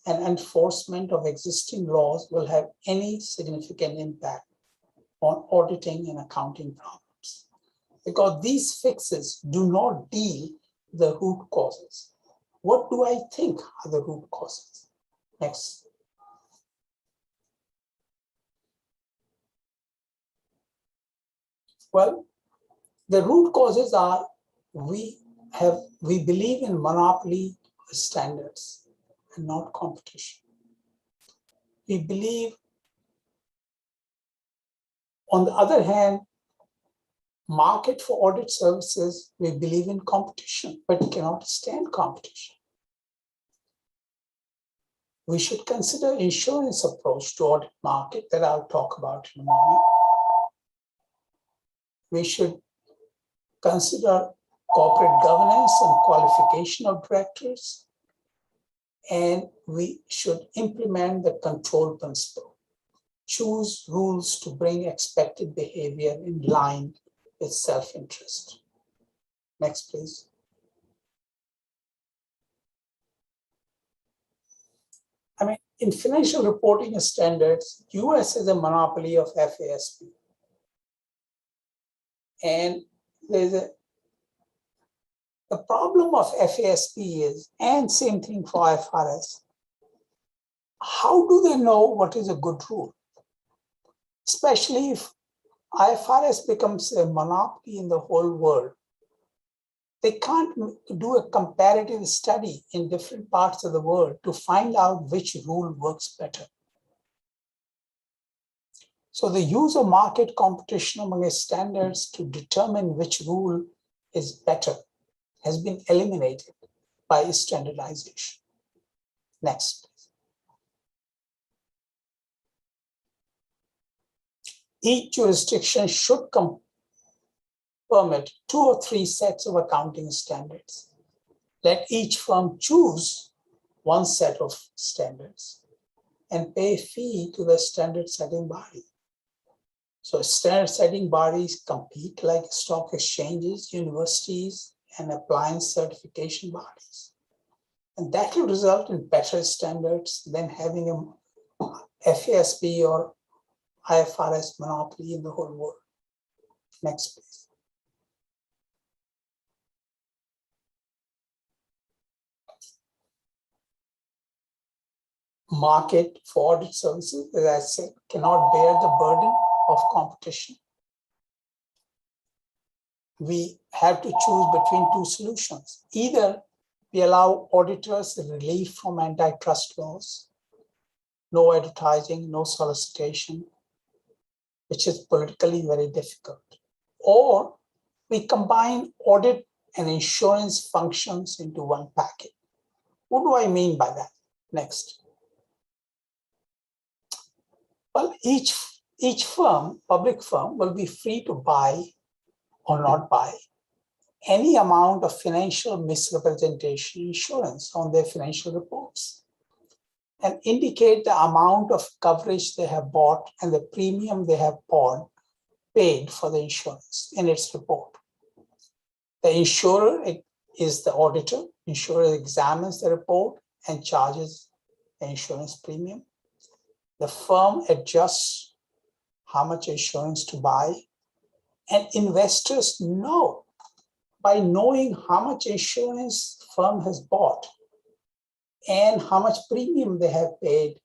and enforcement of existing laws, will have any significant impact on auditing and accounting problems, because these fixes do not deal with the root causes. What do I think are the root causes? Next. Well, the root causes are we believe in monopoly standards and not competition. We believe, on the other hand, market for audit services, we believe in competition, but cannot stand competition. We should consider insurance approach to audit market that I'll talk about in a moment. We should consider corporate governance and qualification of directors, and we should implement the control principle. Choose rules to bring expected behavior in line with self-interest. Next, please. I mean, in financial reporting standards, US has a monopoly of FASB. And the problem of FASB is, and same thing for IFRS, how do they know what is a good rule? Especially if IFRS becomes a monopoly in the whole world. They can't do a comparative study in different parts of the world to find out which rule works better. So the use of market competition among standards to determine which rule is better has been eliminated by standardization. Next. Each jurisdiction should permit 2 or 3 sets of accounting standards. Let each firm choose one set of standards and pay a fee to the standard setting body. So standard setting bodies compete like stock exchanges, universities, and appliance certification bodies. And that will result in better standards than having a FASB or IFRS monopoly in the whole world. Next, please. Market for audit services, as I said, cannot bear the burden of competition. We have to choose between 2 solutions. Either we allow auditors relief from antitrust laws, no advertising, no solicitation, which is politically very difficult. Or we combine audit and insurance functions into one package. What do I mean by that? Next. Well, each firm, public firm, will be free to buy or not buy any amount of financial misrepresentation insurance on their financial reports and indicate the amount of coverage they have bought and the premium they have paid for the insurance in its report. The insurer is the auditor. Insurer examines the report and charges the insurance premium. The firm adjusts how much insurance to buy, and investors know, by knowing how much insurance firm has bought and how much premium they have paid,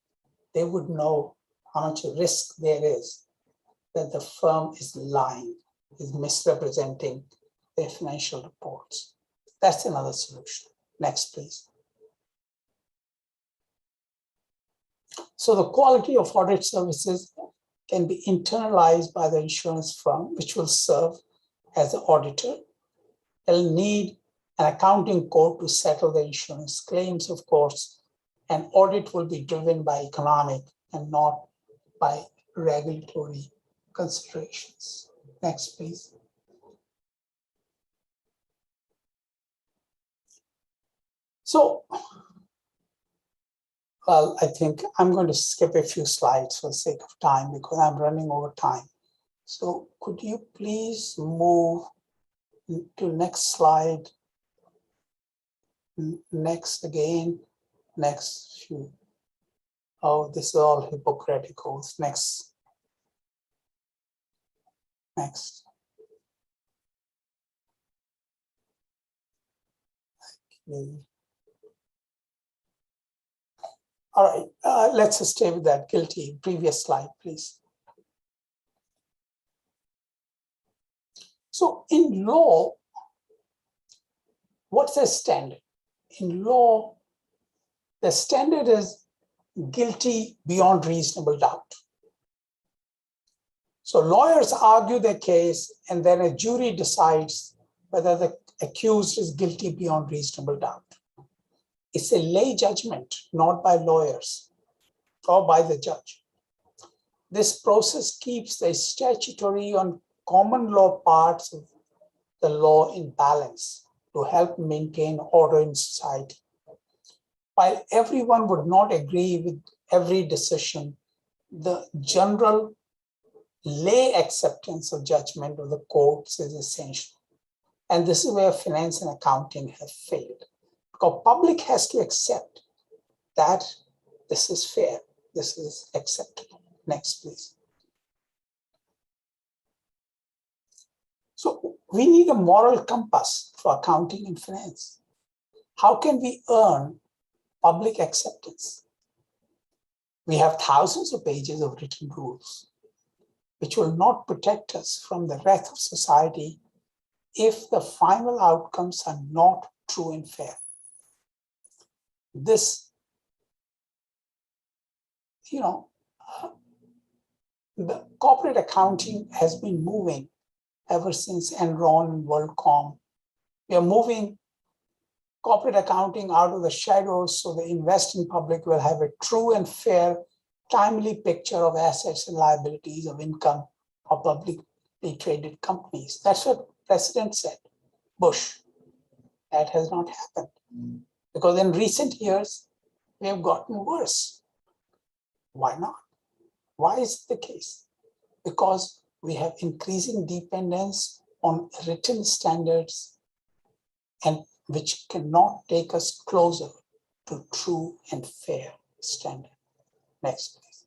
they would know how much risk there is that the firm is lying, is misrepresenting their financial reports. That's another solution. Next, please. So the quality of audit services can be internalized by the insurance firm, which will serve as the auditor. They'll need an accounting code to settle the insurance claims, of course, and audit will be driven by economic and not by regulatory considerations. Next, please. So, well, I think I'm going to skip a few slides for the sake of time because I'm running over time. So could you please move to next slide? Next again, next few. Oh, this is all Hippocratic oaths. Next. Next. Okay. All right, let's stay with that guilty. Previous slide, please. So in law, what's the standard? In law, the standard is guilty beyond reasonable doubt. So lawyers argue their case, and then a jury decides whether the accused is guilty beyond reasonable doubt. It's a lay judgment, not by lawyers or by the judge. This process keeps the statutory and common law parts of the law in balance to help maintain order in society. While everyone would not agree with every decision, the general lay acceptance of judgment of the courts is essential. And this is where finance and accounting have failed. Because public has to accept that this is fair, this is acceptable. Next, please. So we need a moral compass for accounting and finance. How can we earn public acceptance? We have thousands of pages of written rules, which will not protect us from the wrath of society if the final outcomes are not true and fair. This, the corporate accounting has been moving ever since Enron and WorldCom. We are moving corporate accounting out of the shadows so the investing public will have a true and fair, timely picture of assets and liabilities of income of publicly traded companies. That's what President said, Bush. That has not happened. Because in recent years, we have gotten worse. Why not? Why is it the case? Because we have increasing dependence on written standards and which cannot take us closer to true and fair standard. Next, please.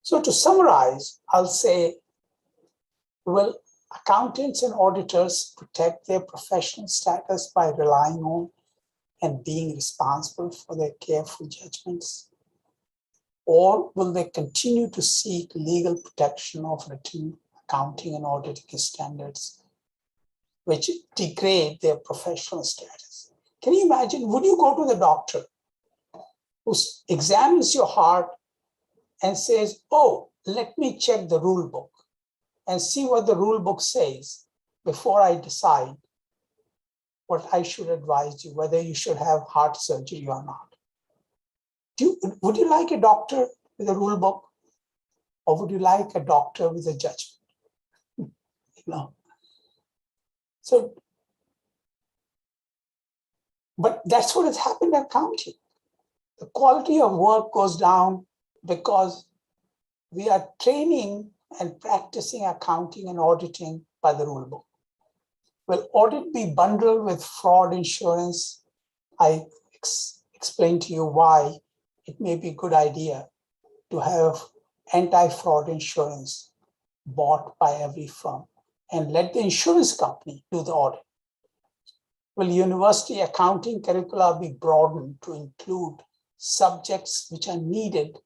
So to summarize, I'll say, will accountants and auditors protect their professional status by relying on and being responsible for their careful judgments? Or will they continue to seek legal protection of written accounting and auditing standards, which degrade their professional status? Can you imagine, would you go to the doctor who examines your heart and says, oh, let me check the rule book and see what the rule book says before I decide what I should advise you, whether you should have heart surgery or not? Would you like a doctor with a rule book, or would you like a doctor with a judgment? So, but that's what has happened in accounting. The quality of work goes down because we are training and practicing accounting and auditing by the rule book. Will audit be bundled with fraud insurance? I explained to you why it may be a good idea to have anti-fraud insurance bought by every firm and let the insurance company do the audit. Will university accounting curricula be broadened to include subjects which are needed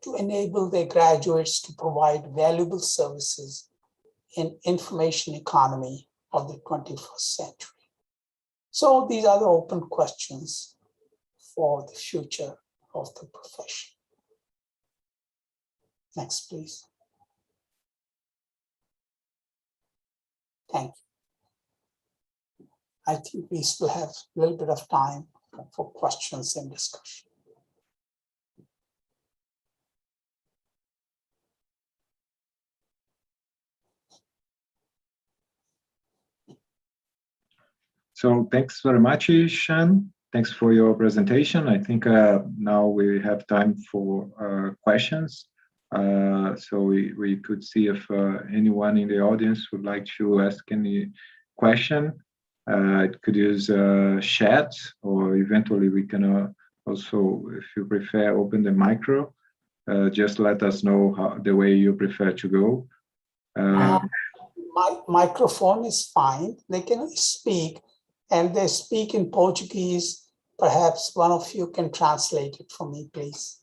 to enable their graduates to provide valuable services in information economy of the 21st century? So these are the open questions for the future of the profession. Next, please. Thank you. I think we still have a little bit of time for questions and discussion. So thanks very much, Shan. Thanks for your presentation. I think now we have time for questions. So we could see if anyone in the audience would like to ask any question. It could use chat, or eventually we can also, if you prefer, open the micro just let us know the way you prefer to go. My microphone is fine. They can speak, and they speak in Portuguese. Perhaps one of you can translate it for me, please.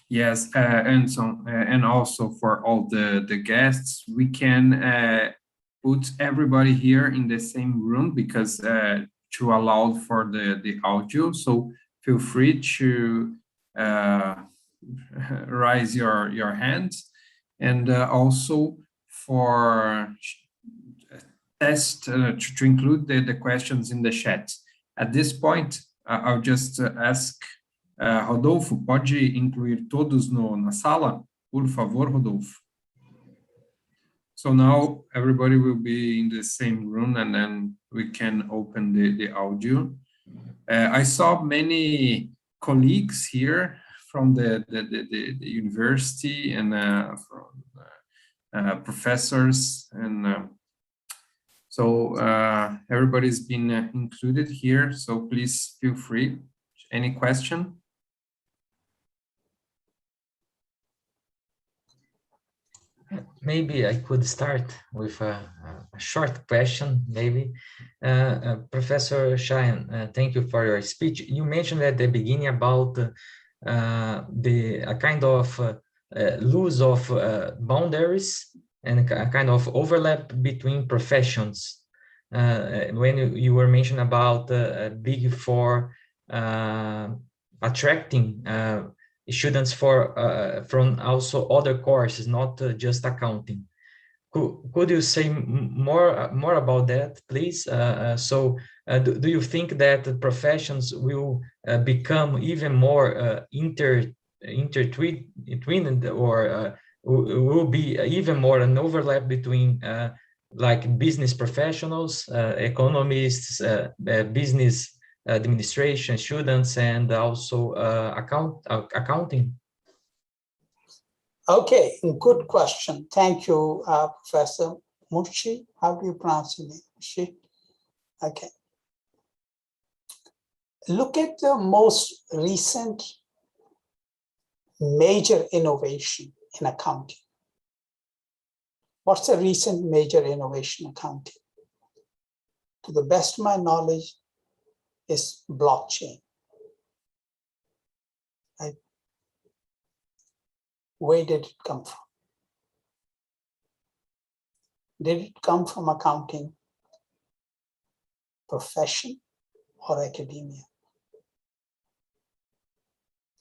Yes, and also for all the guests, we can put everybody here in the same room because to allow for the audio. So feel free to raise your hands, and also for test to include the questions in the chat. At this point, I'll just ask Rodolfo, pode incluir todos na sala? Por favor, Rodolfo. So now everybody will be in the same room, and then we can open the audio. I saw many colleagues here from the university and from professors, and so everybody's been included here. So please feel free. Any question? Maybe I could start with a short question, maybe. Professor Cheyenne, thank you for your speech. You mentioned at the beginning about a kind of loss of boundaries and a kind of overlap between professions. When you were mentioning about Big Four attracting students from also other courses, not just accounting. Could you say more about that, please? Do you think that the professions will become even more intertwined, or will be even more an overlap between like business professionals, economists, business administration students, and also accounting? Okay, good question. Thank you, Professor Murshi. How do you pronounce your name? Murshi? Okay. Look at the most recent major innovation in accounting. What's the recent major innovation in accounting? To the best of my knowledge, is blockchain. Right? Where did it come from? Did it come from accounting profession or academia?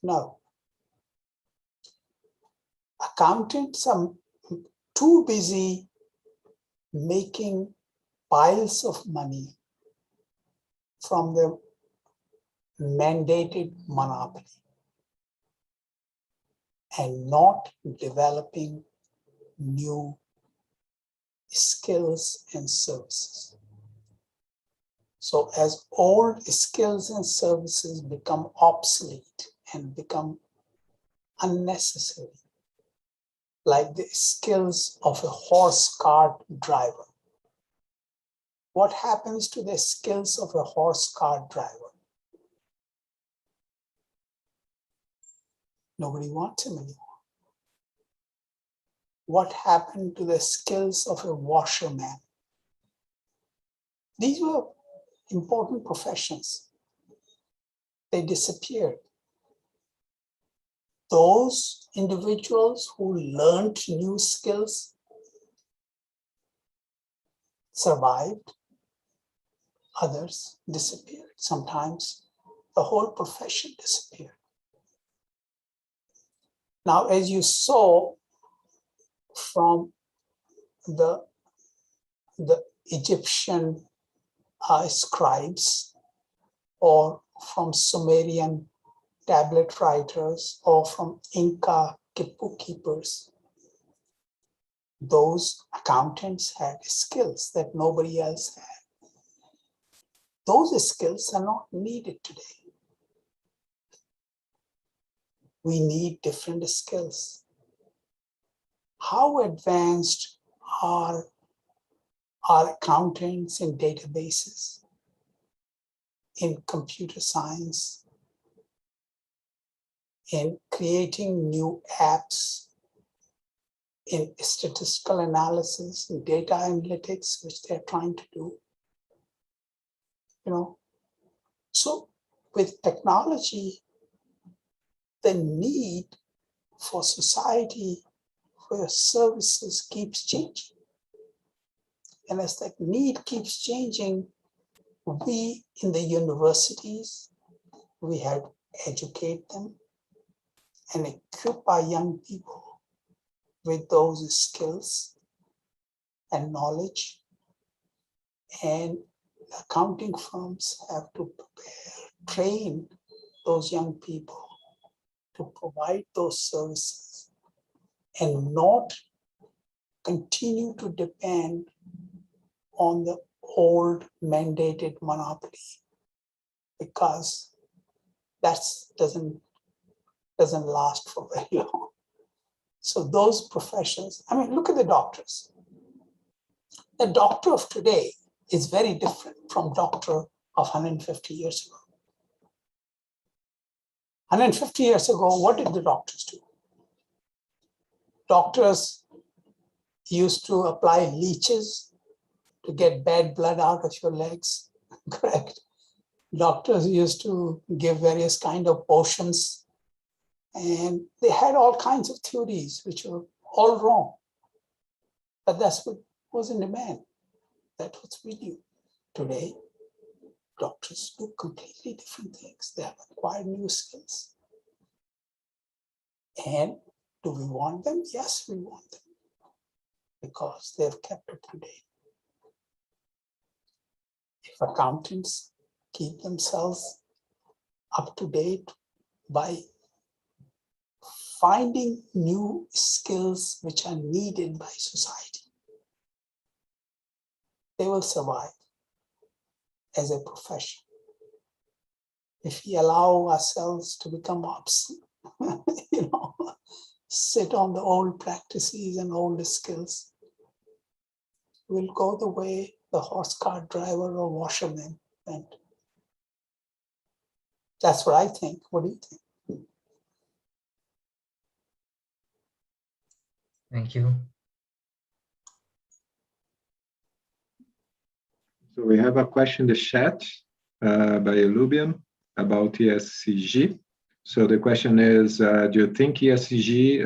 No. Accountants are too busy making piles of money from the mandated monopoly and not developing new skills and services. So as old skills and services become obsolete and become unnecessary, like the skills of a horse cart driver, what happens to the skills of a horse cart driver? Nobody wants him anymore. What happened to the skills of a washerman? These were important professions. They disappeared. Those individuals who learned new skills survived. Others disappeared. Sometimes the whole profession disappeared. Now, as you saw from the Egyptian scribes, or from Sumerian tablet writers, or from Inca bookkeepers, those accountants had skills that nobody else had. Those skills are not needed today. We need different skills. How advanced are accountants in databases, in computer science, in creating new apps, in statistical analysis, in data analytics, which they're trying to do. So with technology, the need for society for services keeps changing. And as that need keeps changing, we in the universities, we have to educate them and equip our young people with those skills and knowledge. And accounting firms have to prepare, train those young people to provide those services and not continue to depend on the old mandated monopoly, because that doesn't last for very long. So those professions, I mean, look at the doctors. The doctor of today is very different from doctor of 150 years ago. 150 years ago, what did the doctors do? Doctors used to apply leeches to get bad blood out of your legs, correct? Doctors used to give various kind of potions, and they had all kinds of theories which were all wrong. But that's what was in demand. That's what we knew. Today, doctors do completely different things. They have acquired new skills. And do we want them? Yes, we want them, because they've kept up to date. If accountants keep themselves up to date by finding new skills which are needed by society, they will survive as a profession. If we allow ourselves to become obsolete, sit on the old practices and old skills, we'll go the way the horse cart driver or washerman went. That's what I think. What do you think? Thank you. So we have a question in the chat by Elubian about ESG. So the question is, do you think ESG,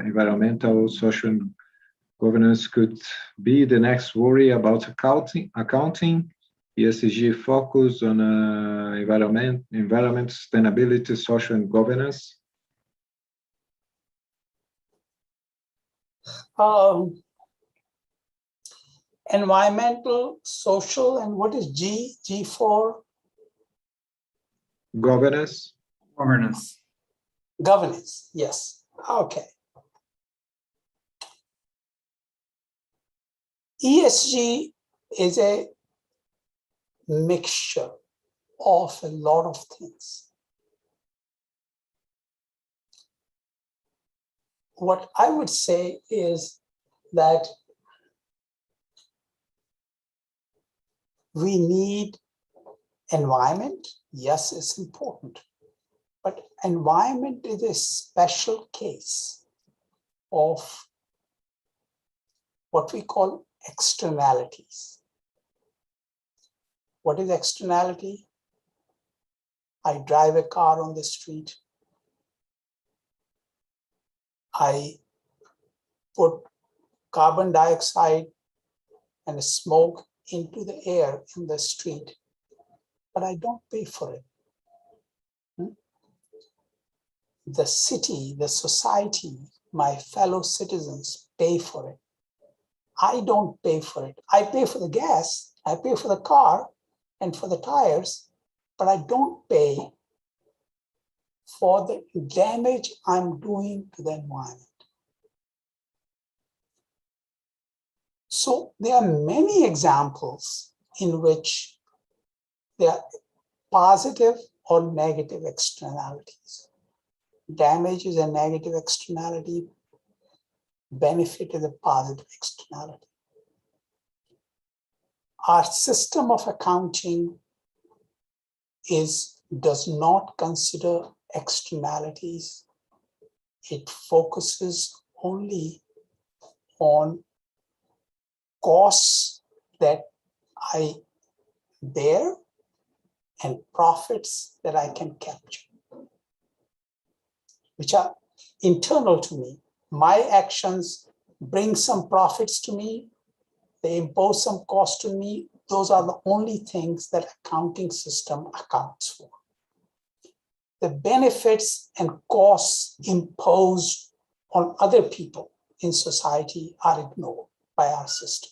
environmental, social, and governance, could be the next worry about accounting? ESG focus on environment, sustainability, social, and governance? Environmental, social, and what is G? G for? Governance. Governance. Governance, yes. Okay. ESG is a mixture of a lot of things. What I would say is that we need environment. Yes, it's important, but environment is a special case of what we call externalities. What is externality? I drive a car on the street. I put carbon dioxide and smoke into the air in the street, but I don't pay for it. The city, the society, my fellow citizens pay for it. I don't pay for it. I pay for the gas, I pay for the car and for the tires, but I don't pay for the damage I'm doing to the environment. So there are many examples in which there are positive or negative externalities. Damage is a negative externality, benefit is a positive externality. Our system of accounting does not consider externalities it focuses only on costs that I bear and profits that I can capture, which are internal to me. My actions bring some profits to me, they impose some cost to me. Those are the only things that accounting system accounts for. The benefits and costs imposed on other people in society are ignored by our system.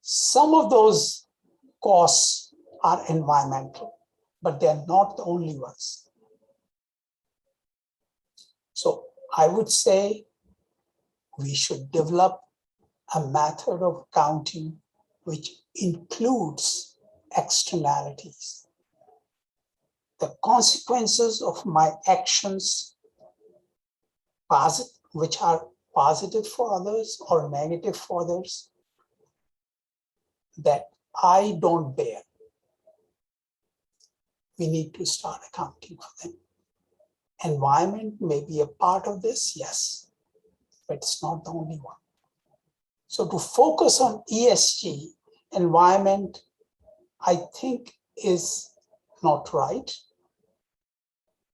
Some of those costs are environmental, but they're not the only ones. So I would say we should develop a method of accounting which includes externalities. The consequences of my actions, which are positive for others or negative for others, that I don't bear. We need to start accounting for them. Environment may be a part of this, yes, but it's not the only one. So to focus on ESG, environment, I think is not right.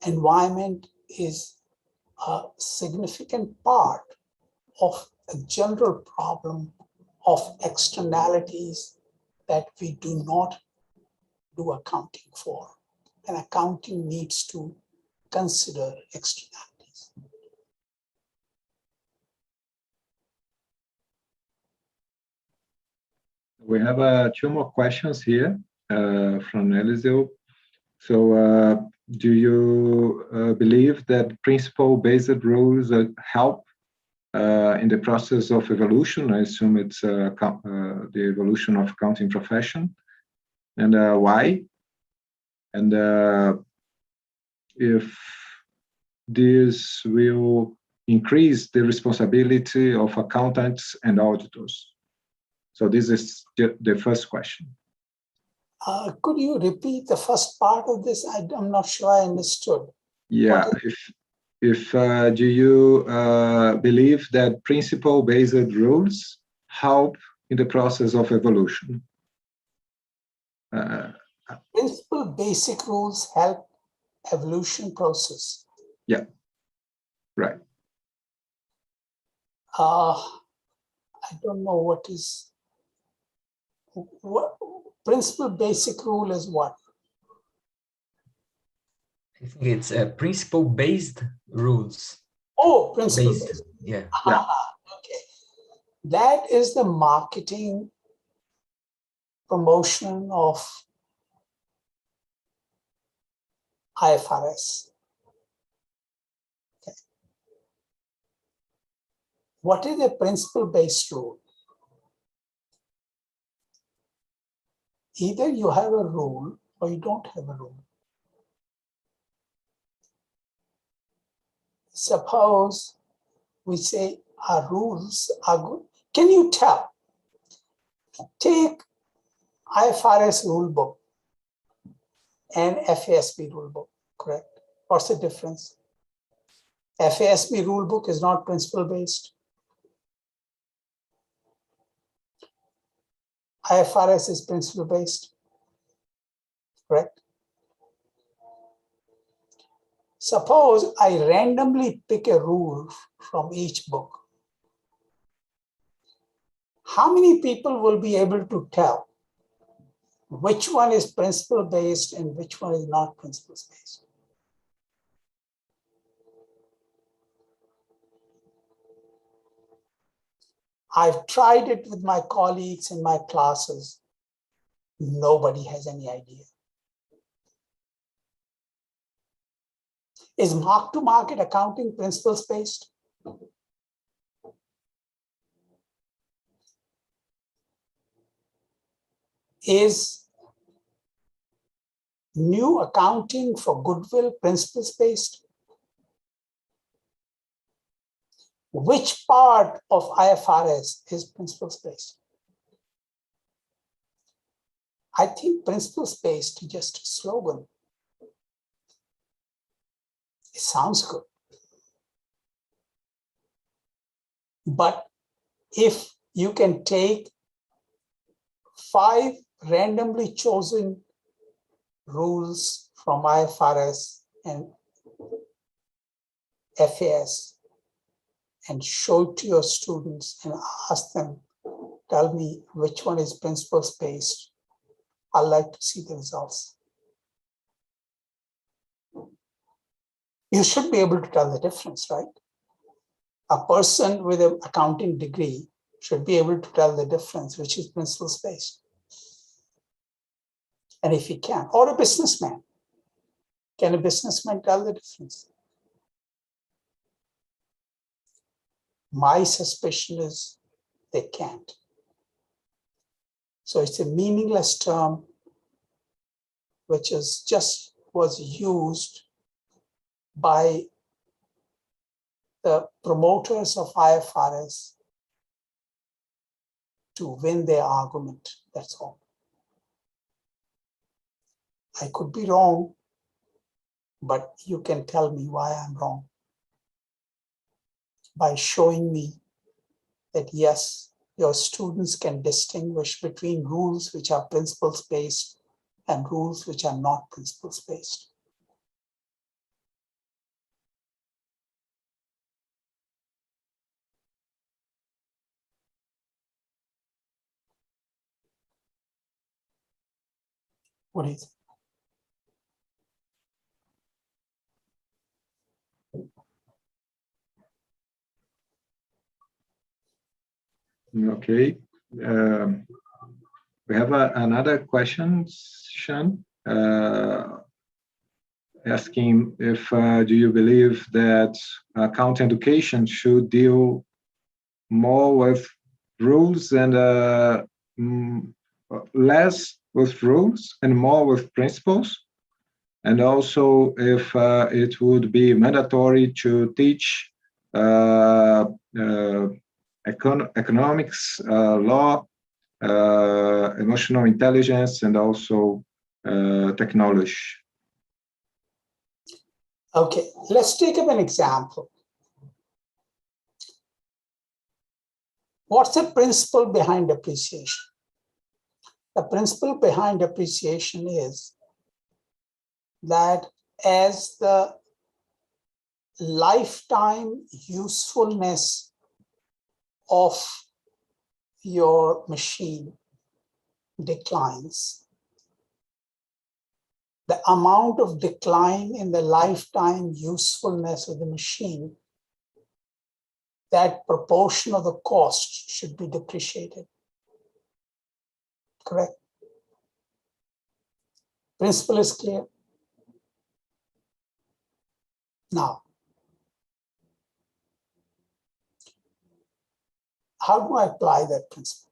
Environment is a significant part of a general problem of externalities that we do not do accounting for. And accounting needs to consider externalities. We have 2 more questions here from Eliseo. So do you believe that principle-based rules help in the process of evolution? I assume it's the evolution of accounting profession. And why? And if this will increase the responsibility of accountants and auditors. So this is the first question. Could you repeat the first part of this? I'm not sure I understood. Yeah, if do you believe that principle-based rules help in the process of evolution? Principle basic rules help evolution process. Yeah, right. I don't know what principle basic rule is what? I think it's principle-based rules. Oh, principle-based. Yeah. Okay. That is the marketing promotion of IFRS. Okay. What is a principle-based rule? Either you have a rule or you don't have a rule. Suppose we say our rules are good. Can you tell? Take IFRS rule book and FASB rule book, correct? What's the difference? FASB rule book is not principle-based. IFRS is principle-based, correct? Suppose I randomly pick a rule from each book. How many people will be able to tell which one is principle-based and which one is not principle-based? I've tried it with my colleagues in my classes. Nobody has any idea. Is mark-to-market accounting principles-based? Is new accounting for goodwill principles-based? Which part of IFRS is principles-based? I think principles-based is just a slogan. It sounds good. But if you can take 5 randomly chosen rules from IFRS and FAS and show it to your students and ask them, tell me which one is principles based, I'd like to see the results. You should be able to tell the difference, right? A person with an accounting degree should be able to tell the difference, which is principles based. And if he can, or a businessman, can a businessman tell the difference? My suspicion is they can't. So it's a meaningless term which is just was used by the promoters of IFRS to win their argument. That's all. I could be wrong, but you can tell me why I'm wrong by showing me that yes, your students can distinguish between rules which are principles based and rules which are not principles based. What do you think? Okay. We have another question, Sean, asking if do you believe that account education should deal more with rules and less with rules and more with principles? And also if it would be mandatory to teach economics, law, emotional intelligence, and also technology. Okay, let's take up an example. What's the principle behind appreciation? The principle behind appreciation is that as the lifetime usefulness of your machine declines, the amount of decline in the lifetime usefulness of the machine, that proportion of the cost should be depreciated. Correct? Principle is clear. Now, how do I apply that principle?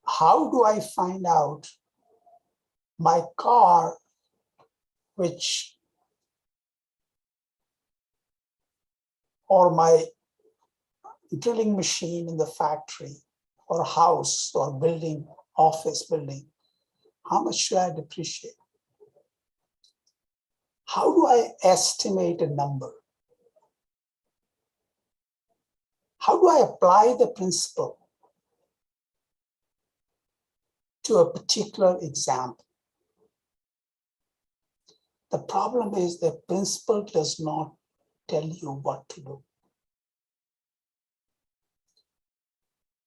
How do I find out my car, or my drilling machine in the factory or house or building, office building, how much should I depreciate? How do I estimate a number? How do I apply the principle to a particular example? The problem is the principle does not tell you what to do.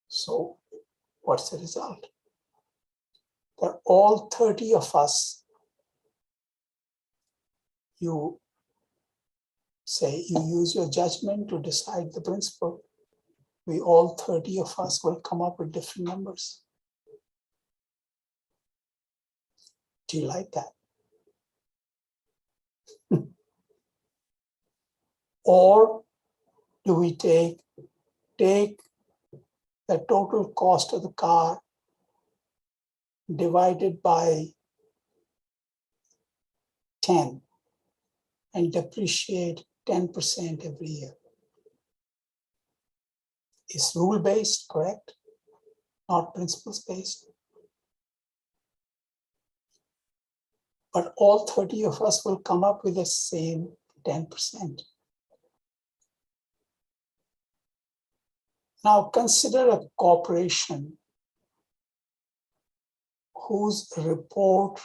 So what's the result? There are all 30 of us. You say you use your judgment to decide the principle. We all 30 of us will come up with different numbers. Do you like that? Or do we take the total cost of the car divided by 10 and depreciate 10% every year? Is rule-based, correct? Not principles-based. but all 30 of us will come up with the same 10%. Now consider a corporation whose report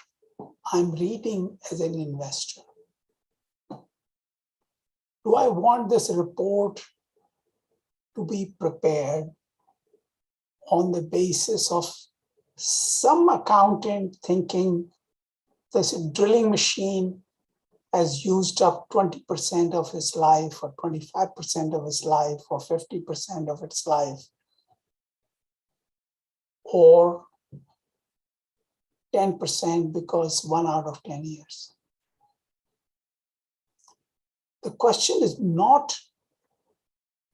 I'm reading as an investor. Do I want this report to be prepared on the basis of some accountant thinking this drilling machine has used up 20% of its life, or 25% of its life, or 50% of its life, or 10% because 1 out of 10 years? The question is not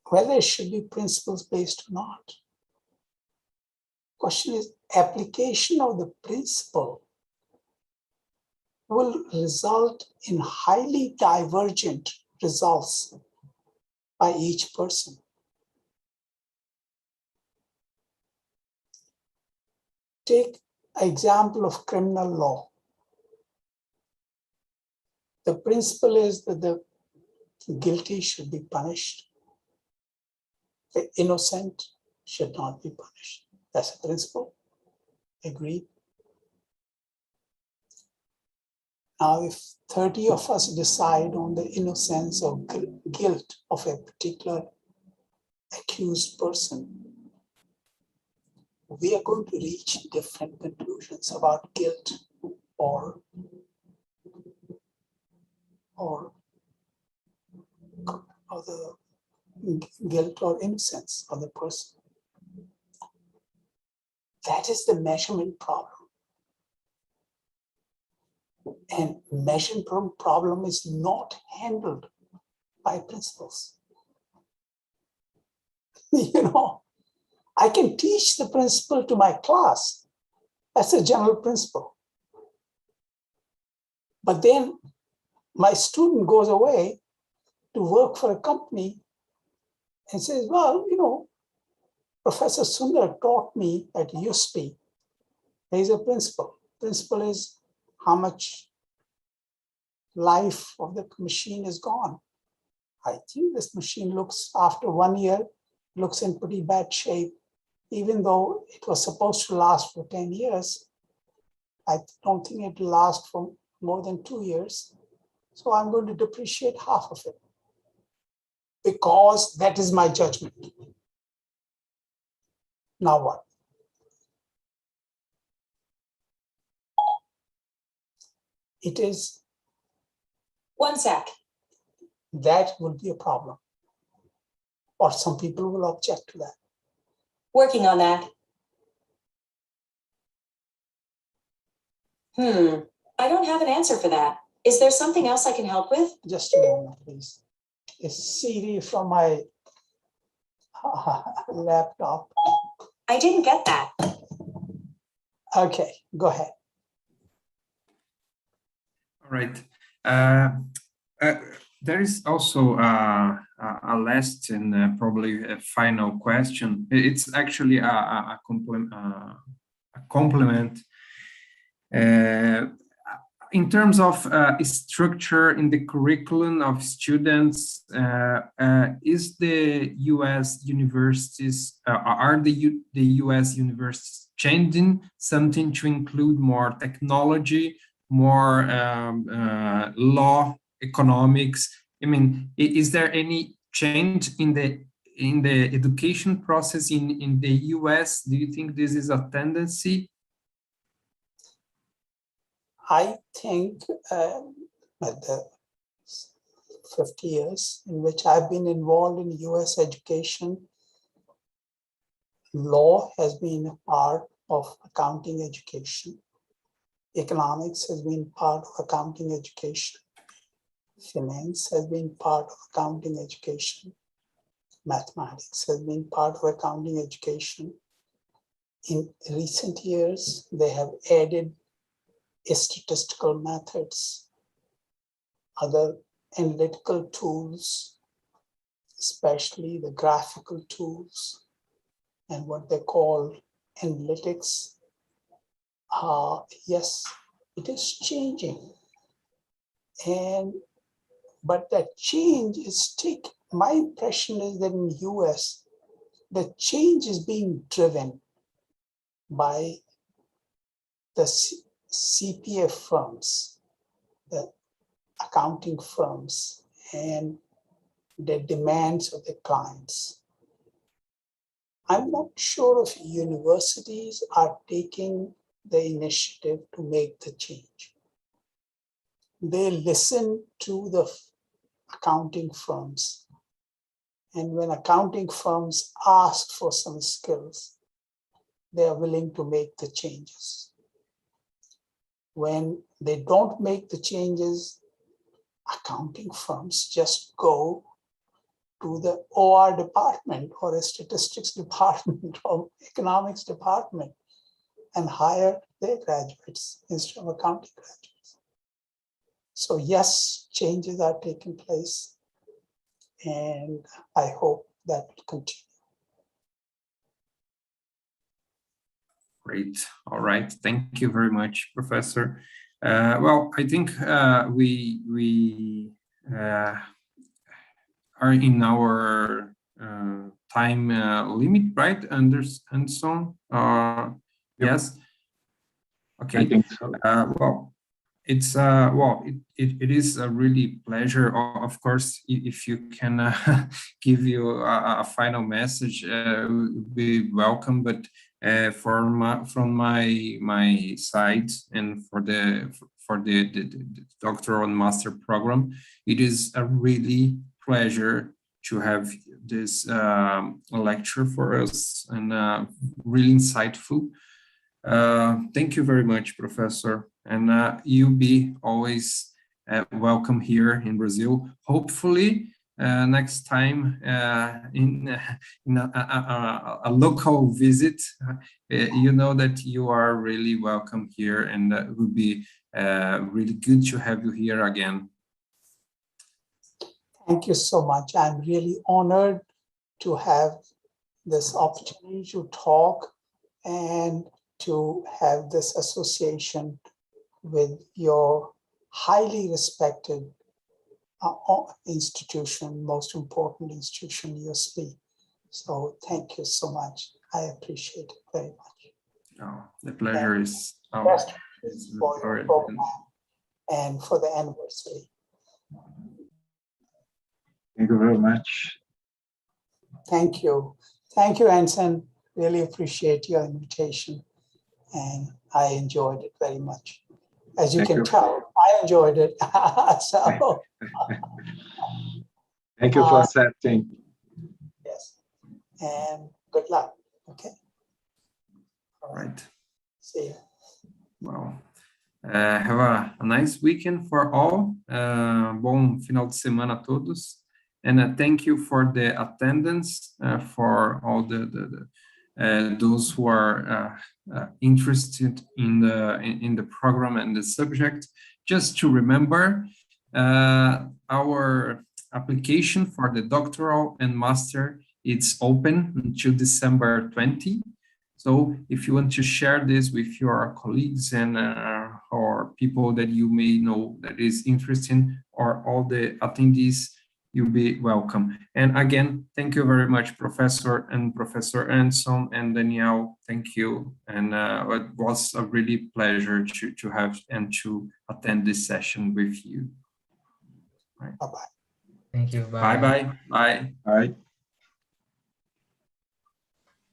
whether it should be principles based or not. The question is application of the principle will result in highly divergent results by each person. Take an example of criminal law. The principle is that the guilty should be punished. The innocent should not be punished. That's a principle. Agreed? Now, if 30 of us decide on the innocence or guilt of a particular accused person, we are going to reach different conclusions about guilt or the guilt or innocence of the person. That is the measurement problem. And measurement problem is not handled by principles. You know, I can teach the principle to my class. That's a general principle. But then my student goes away to work for a company and says, well, you know, Professor Sundar taught me at USP, there is a principle. Principle is how much life of the machine is gone. I think this machine looks, after 1 year, looks in pretty bad shape. Even though it was supposed to last for 10 years, I don't think it will last for more than 2 years. So I'm going to depreciate half of it because that is my judgment. Now what? It is. 1 sec. That will be a problem. Or some people will object to that. Working on that. I don't have an answer for that. Is there something else I can help with? Just a moment, please. It's Siri from my laptop. I didn't get that. Okay, go ahead. All right. There is also a last and probably a final question. It's actually a complement. In terms of structure in the curriculum of students, is the U.S. universities, are the U.S. universities changing something to include more technology, more law, economics? I mean, is there any change in the education process in the U.S.? Do you think this is a tendency? I think at the 50 years in which I've been involved in US education, law has been a part of accounting education. Economics has been part of accounting education. Finance has been part of accounting education. Mathematics has been part of accounting education. In recent years, they have added statistical methods, other analytical tools, especially the graphical tools and what they call analytics. Yes, it is changing. But that change is my impression is that in the US, the change is being driven by the CPA firms, the accounting firms, and the demands of the clients. I'm not sure if universities are taking the initiative to make the change. They listen to the accounting firms. And when accounting firms ask for some skills, they are willing to make the changes. When they don't make the changes, accounting firms just go to the OR department or a statistics department or economics department and hire their graduates instead of accounting graduates. So yes, changes are taking place, and I hope that will continue. Great. All right. Thank you very much, Professor. Well, I think we are in our time limit, right, Anderson? Yes. Okay. I think so. Well, it's it is a really pleasure. Of course, if you can give you a final message, would be welcome. But from my side and for the doctoral and master program, it is a really pleasure to have this lecture for us, and really insightful. Thank you very much, Professor, and you'll be always welcome here in Brazil. Hopefully, next time in a local visit, you know that you are really welcome here, and it would be really good to have you here again. Thank you so much. I'm really honored to have this opportunity to talk and to have this association with your highly respected institution, most important institution, USP. So thank you so much. I appreciate it very much. Oh, the pleasure is ours. For your program and for the anniversary. Thank you very much. Thank you. Thank you, Anson. Really appreciate your invitation, and I enjoyed it very much. As you can tell, I enjoyed it. So, thank you for accepting. yes, and good luck. Okay. All right. See you. Well, have a nice weekend for all. Bom final de semana a todos. And thank you for the attendance, for all those who are interested in the program and the subject. Just to remember, our application for the doctoral and master, it's open until December 20. So if you want to share this with your colleagues and or people that you may know that is interested, or all the attendees, you'll be welcome. And again, thank you very much, Professor Anson and Danielle. Thank you. And it was a really pleasure to have and to attend this session with you. Right. Bye-bye. Thank you. Bye-bye. Bye. All right.